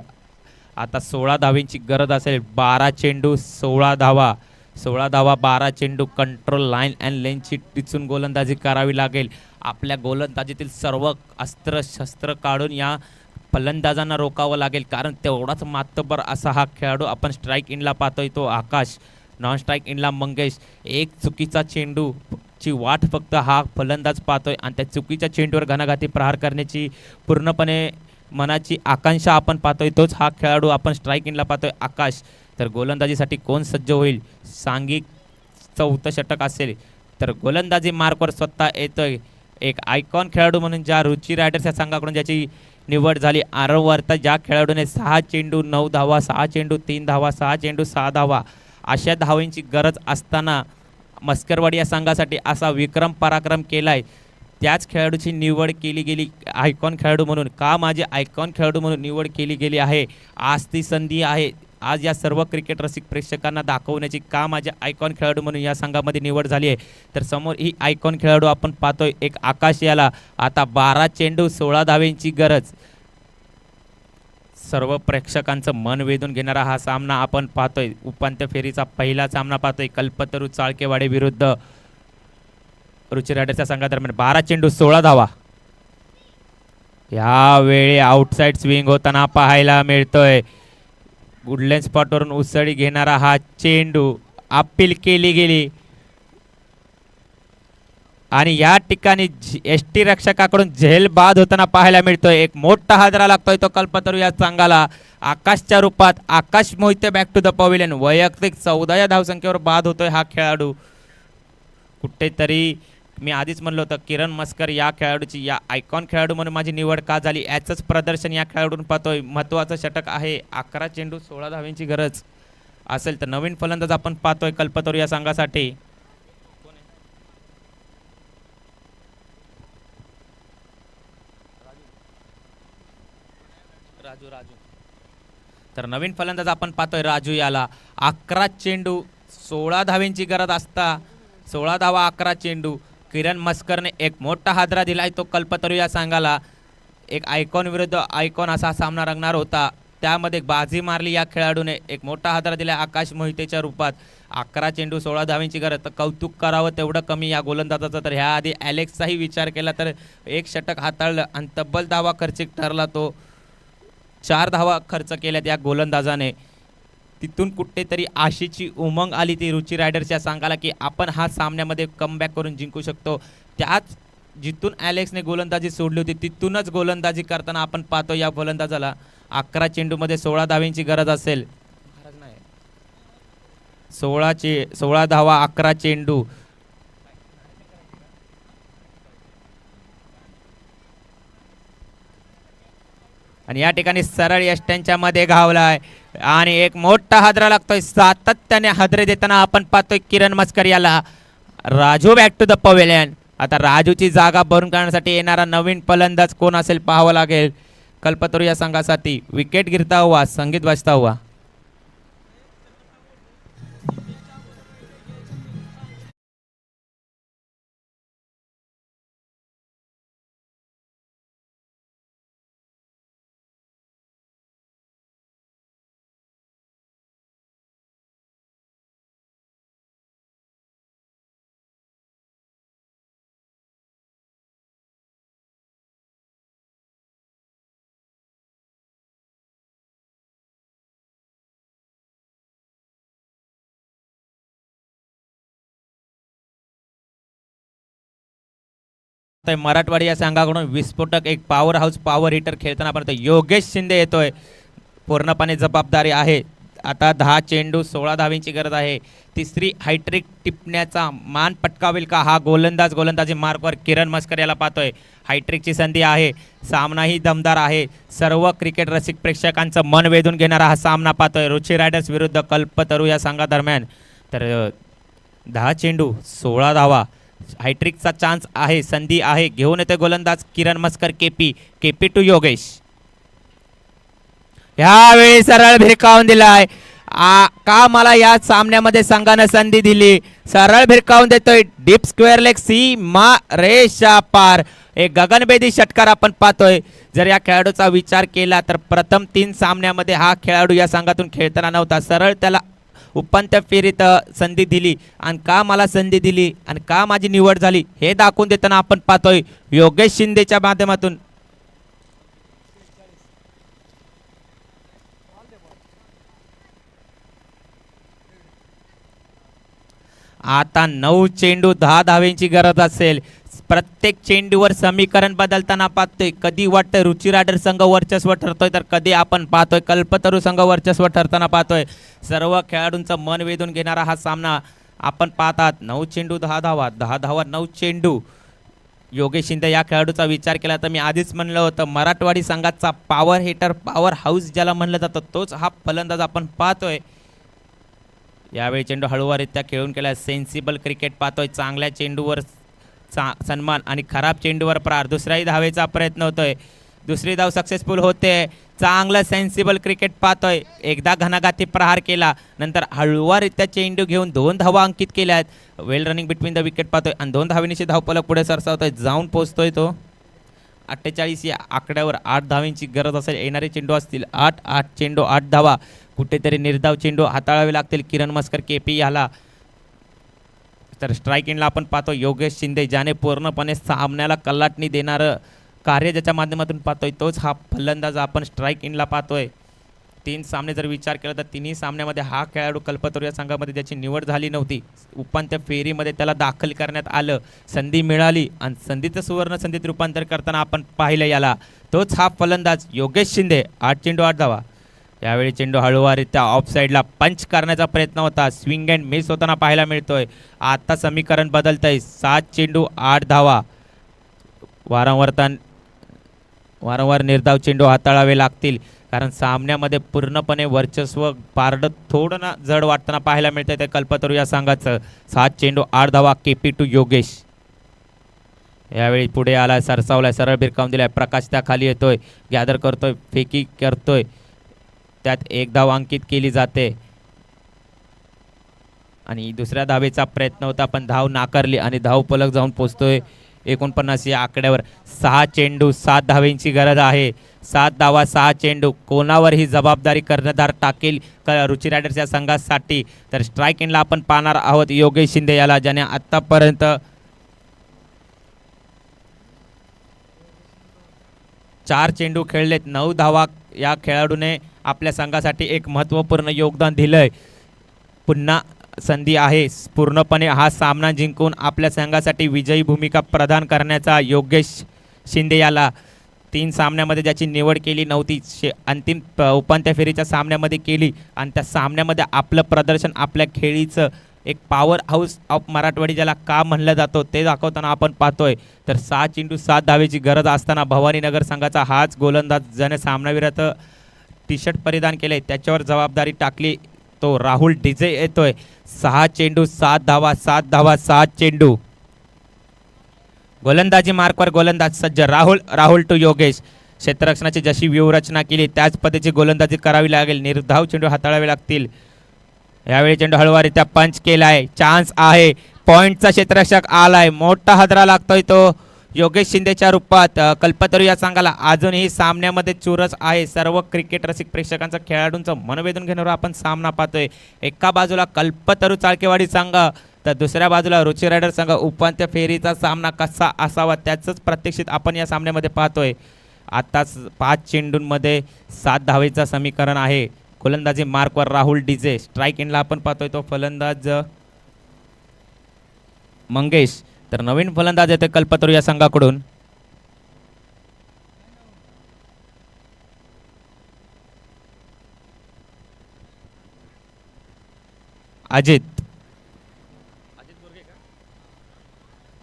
आता 16 धावेंची गरज असेल. 12 चेंडू 16 धावा. 16 धावा 12 चेंडू. कंट्रोल लाईन अँड लेनची टिचून गोलंदाजी करावी लागेल. आपल्या गोलंदाजीतील सर्व अस्त्र शस्त्र काढून या फलंदाजांना रोकावं लागेल. कारण तेवढाच मातब्बर असा हा खेळाडू आपण स्ट्राईक इनला पाहतोय तो आकाश. नॉन स्ट्राईक इनला मंगेश. एक चुकीचा चेंडू ची वाट फक्त हा फलंदाज पाहतोय आणि त्या चुकीच्या चेंडूवर घणाघाती प्रहार करण्याची पूर्णपणे मनाची आकांक्षा आपण पाहतोय. तोच हा खेळाडू आपण स्ट्राईक इनला पाहतोय आकाश. तर गोलंदाजीसाठी कोण सज्ज होईल? सांघिक 4थं षटक असेल तर गोलंदाजी मार्कवर स्वतः येतोय. एक आयकॉन खेळाडू म्हणून ज्या रुची रायडर्स या संघाकडून ज्याची निवड झाली. आरवरता ज्या खेळाडूने 6 चेंडू 9 धावा, 6 चेंडू 3 धावा, 6 चेंडू 6 धावा अशा धावांची गरज असताना मस्करवाडी या संघासाठी असा विक्रम पराक्रम केलाय, त्याच खेळाडूची निवड केली गेली आयकॉन खेळाडू म्हणून. का माझी आयकॉन खेळाडू म्हणून निवड केली गेली आहे, आज ती संधी आहे आज या सर्व क्रिकेट रसिक प्रेक्षकांना दाखवण्याची, का माझ्या आयकॉन खेळाडू म्हणून या संघामध्ये निवड झाली आहे. तर समोर ही आयकॉन खेळाडू आपण पाहतोय, एक आकाश याला आता 12 चेंडू 16 धावेंची गरज. सर्व प्रेक्षकांचं मन वेधून घेणारा हा सामना आपण पाहतोय. उपांत्य फेरीचा पहिला सामना पाहतोय, कल्पतरू चाळकेवाडी विरुद्ध रुची रायडर्सच्या संघादरम्यान. 12 चेंडू 16 धावा. यावेळी आउटसाइड स्विंग होताना पाहायला मिळतोय. वुडलँड स्पॉटवरून उसळी घेणारा हा चेंडू अपील केली गेली आणि या ठिकाणी एसटी रक्षकाकडून झेल बाद होताना पाहायला मिळतोय. एक मोठा हादरा लागतोय तो कल्पतरू या संघाला. आकाशच्या रूपात Akash Mohite back to the pavilion. वैयक्तिक 14 या धावसंख्येवर बाद होतोय हा खेळाडू. कुठेतरी मी आधीच म्हणलं होतं किरण मस्कर या खेळाडूची या आयकॉन खेळाडू म्हणून माझी निवड का झाली, याचंच प्रदर्शन या खेळाडून पाहतोय. महत्त्वाचं षटक आहे. 11 चेंडू 16 धावेंची गरज असेल तर नवीन फलंदाज आपण पाहतोय कल्पतरू या संघासाठी. राजू तर नवीन फलंदाज आपण पाहतोय राजू याला. 11 चेंडू 16 धावेंची गरज असता 16 धावा 11 चेंडू. किरण मस्करने एक मोठा हादरा दिलाय तो कल्पतरू या संघाला. एक आयकॉन विरुद्ध आयकॉन असा सामना रंगणार होता, त्यामध्ये बाजी मारली या खेळाडूने. एक मोठा हादरा दिलाय आकाश मोहितेच्या रूपात. 11 चेंडू 16 धावेंची गरज. तर कौतुक करावं तेवढं कमी या गोलंदाजाचं. तर ह्या आधी ॲलेक्सचाही विचार केला तर एक षटक हाताळलं आणि तब्बल धावा खर्चिक ठरला तो. 4 धावा खर्च केल्यात या गोलंदाजाने. तिथून कुठेतरी आशेची उमंग आली ती रुची रायडर्सच्या संघाला की आपण हा सामन्यामध्ये कमबॅक करून जिंकू शकतो. त्याच जिथून ॲलेक्सने गोलंदाजी सोडली होती तिथूनच गोलंदाजी करताना आपण पाहतो या गोलंदाजाला 11 चेंडूमध्ये 16 धावेंची गरज असेल. 16 धावा 11 चेंडू. आणि या ठिकाणी सरळ यष्ट्यांच्या मध्ये घावलाय आणि एक मोठा हादरा लागतोय. सातत्याने हादरे देताना आपण पाहतोय किरण मस्कर याला. Raju back to the pavilion. आता राजूची जागा भरून काढण्यासाठी येणारा नवीन फलंदाज कोण असेल पाहावं लागेल कल्पतरू या संघासाठी. विकेट गिरता हुआ, संगीत वाजता हुआ. मराठवाडी या संघाकडून विस्फोटक एक पॉवर हाऊस पॉवर हिटर खेळताना आपण योगेश शिंदे येतोय. पूर्णपणे जबाबदारी आहे. आता 10 चेंडू 16 धावेंची गरज आहे. तिसरी हायट्रिक टिपण्याचा मान पटकावेल का हा गोलंदाज. गोलंदाजी मार्कवर किरण मस्कर याला पाहतोय. हायट्रिकची संधी आहे. सामनाही दमदार आहे. सर्व क्रिकेट रसिक प्रेक्षकांचं मन वेधून घेणारा हा सामना पाहतोय रुची रायडर्स विरुद्ध कल्पतरू या संघादरम्यान. तर 10 चेंडू 16 धावा. हायट्रिकचा चान्स आहे, संधी आहे. घेऊन येते गोलंदाज किरण मस्कर. KP to Yogesh. ह्यावेळी सरळ भिरकावून दिलाय. का मला या सामन्यामध्ये संघानं संधी दिली. सरळ भिरकावून देतोय. डीप स्क्वेअर लेग सीमा रेषा पार. एक गगनभेदी षटकार आपण पाहतोय. जर या खेळाडूचा विचार केला तर प्रथम 3 सामन्यामध्ये हा खेळाडू या संघातून खेळताना नव्हता. सरळ त्याला उपांत्य फेरीत संधी दिली आणि का मला संधी दिली आणि का माझी निवड झाली हे दाखवून देताना आपण पाहतोय योगेश शिंदेच्या माध्यमातून. आता 9 चेंडू 10 धावेंची गरज असेल. प्रत्येक चेंडूवर समीकरण बदलताना पाहतोय. कधी वाटतं रुची रायडर संघ वर्चस्व ठरतोय तर कधी आपण पाहतोय कल्पतरू संघ वर्चस्व ठरताना पाहतोय. सर्व खेळाडूंचं मन वेधून घेणारा हा सामना आपण पाहतात. 9 चेंडू 10 धावा, 10 धावा 9 चेंडू. योगेश शिंदे या खेळाडूचा विचार केला तर मी आधीच म्हणलं होतं मराठवाडी संघाचा पॉवर हिटर पॉवर हाऊस ज्याला म्हणलं जातं तोच हा फलंदाज आपण पाहतोय. यावेळी चेंडू हळूवाररित्या खेळून केला. सेन्सिबल क्रिकेट पाहतोय. चांगल्या चेंडूवर सन्मान आणि खराब चेंडूवर प्रहार. दुसऱ्याही धावेचा प्रयत्न होतोय. दुसरी धाव सक्सेसफुल होते. चांगलं सेन्सिबल क्रिकेट पाहतोय. एकदा घणाघाती प्रहार केला, नंतर हळूवाररित्या चेंडू घेऊन 2 धावा अंकित केल्या आहेत. वेल रनिंग बिटवीन द विकेट पाहतोय आणि 2 धावेनिशी धावपलक पुढे सरसावतोय. जाऊन पोहोचतोय तो 48 या आकड्यावर. 8 धावेंची गरज असेल. येणारे चेंडू असतील 8 चेंडू 8 धावा. कुठेतरी निर्धाव चेंडू हाताळावे लागतील किरण मस्कर केपी याला. तर स्ट्राईक इनला आपण पाहतो योगेश शिंदे, ज्याने पूर्णपणे सामन्याला कलाटणी देणारं कार्य ज्याच्या माध्यमातून पाहतोय तोच हा फलंदाज आपण स्ट्राईक इनला पाहतोय. 3 सामने जर विचार केला तर तिन्ही सामन्यामध्ये हा खेळाडू कल्पतरू या संघामध्ये ज्याची निवड झाली नव्हती, उपांत्य फेरीमध्ये त्याला दाखल करण्यात आलं, संधी मिळाली आणि संधीचं सुवर्ण संधीत रूपांतर करताना आपण पाहिलं याला. तोच हा फलंदाज योगेश शिंदे. 8 चेंडू 8 धावा. यावेळी चेंडू हळूवाररित्या ऑफ साईडला पंच करण्याचा प्रयत्न होता. स्विंग अँड मिस होताना पाहायला मिळतोय. आता समीकरण बदलतंय. 7 चेंडू 8 धावा. वारंवार निर्धाव चेंडू हाताळावे लागतील, कारण सामन्यामध्ये पूर्णपणे वर्चस्व पारडं थोडं ना जड वाटताना पाहायला मिळतंय ते कल्पतरू या संघाचं. 7 चेंडू 8 धावा. KP to Yogesh. यावेळी पुढे आला, सरसावलाय, सरळ भिरकावून दिलाय. प्रकाश त्या खाली येतोय, गॅदर करतोय, फेकी करतोय. त्यात 1 धाव अंकित केली जाते आणि दुसऱ्या धावेचा प्रयत्न होता पण धाव नाकारली आणि धाव पलक जाऊन पोचतोय 49 या आकड्यावर. 6 चेंडू 7 धावेंची गरज आहे. 7 धावा 6 चेंडू. कोणावर ही जबाबदारी कर्णधार टाकेल रुची रायडर्स या संघासाठी. तर स्ट्राईक इनला आपण पाहणार आहोत योगेश शिंदे याला, ज्याने आतापर्यंत 4 चेंडू खेळलेत. 9 धावा या खेळाडूने आपल्या संघासाठी एक महत्त्वपूर्ण योगदान दिलंय. पुन्हा संधी आहे पूर्णपणे हा सामना जिंकून आपल्या संघासाठी विजयी भूमिका प्रदान करण्याचा योगेश शिंदे याला. 3 सामन्यामध्ये ज्याची निवड केली नव्हती, अंतिम उपांत्य फेरीच्या सामन्यामध्ये केली आणि त्या सामन्यामध्ये आपलं प्रदर्शन, आपल्या खेळीचं एक पॉवर हाऊस ऑफ मराठवाडी ज्याला का म्हणलं जातो ते दाखवताना आपण पाहतोय. तर 6 चेंडू 7 धावेची गरज असताना भवानीनगर संघाचा हाच गोलंदाज, ज्याने सामनावीरात टी शर्ट परिधान केले, त्याच्यावर जबाबदारी टाकली तो राहुल डिजे येतोय. 6 चेंडू 7 धावा. 7 धावा 7 चेंडू. गोलंदाजी मार्कवर गोलंदाज सज्ज. राहुल टू योगेश. क्षेत्ररक्षणाची जशी व्यूहरचना केली त्याच पद्धतीची गोलंदाजी करावी लागेल. निर्धाव चेंडू हाताळावे लागतील. यावेळी चेंडू हळूवाररित्या पंच केलाय. चान्स आहे. पॉइंटचा क्षेत्ररक्षक आलाय. मोठा हादरा लागतोय तो योगेश शिंदेच्या रूपात. कल्पतरू या संघाला अजूनही सामन्यामध्ये चुरस आहे. सर्व क्रिकेट रसिक प्रेक्षकांचं, खेळाडूंचं मन वेधून घेणारा आपण सामना पाहतोय. एका बाजूला कल्पतरू चाळकेवाडी संघ, तर दुसऱ्या बाजूला रुची रायडर संघ. उपांत्य फेरीचा सामना कसा असावा त्याचंच प्रत्यक्षित आपण या सामन्यामध्ये पाहतोय. आताच 5 चेंडूंमध्ये 7 धावेचं समीकरण आहे. गोलंदाजी मार्कवर राहुल डिजे. स्ट्राईक इनला आपण पाहतोय तो फलंदाज मंगेश. तर नवीन फलंदाज येते कल्पतरू या संघाकडून. अजित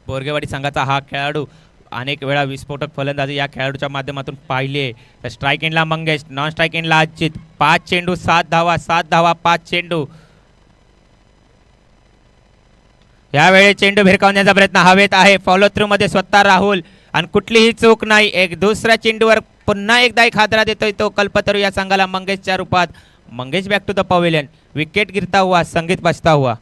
बोरगेवाडी संघाचा हा खेळाडू अनेक वेळा विस्फोटक फलंदाजी या खेळाडूच्या माध्यमातून पाहिली आहे. तर स्ट्राईक इनला मंगेश, नॉन स्ट्राईक इनला अजित. 5 चेंडू 7 धावा. 7 धावा 5 चेंडू. यावेळी चेंडू भिरकावण्याचा प्रयत्न हवेत आहे. फॉलो थ्रू मध्ये स्वतः राहुल आणि कुठलीही चूक नाही. एक दुसऱ्या चेंडूवर पुन्हा एकदा एक हादरा देतोय तो कल्पतरू या संघाला मंगेशच्या रूपात. Mangesh back to the pavilion. Wicket गिरता हुआ संगीत बजता हुआ.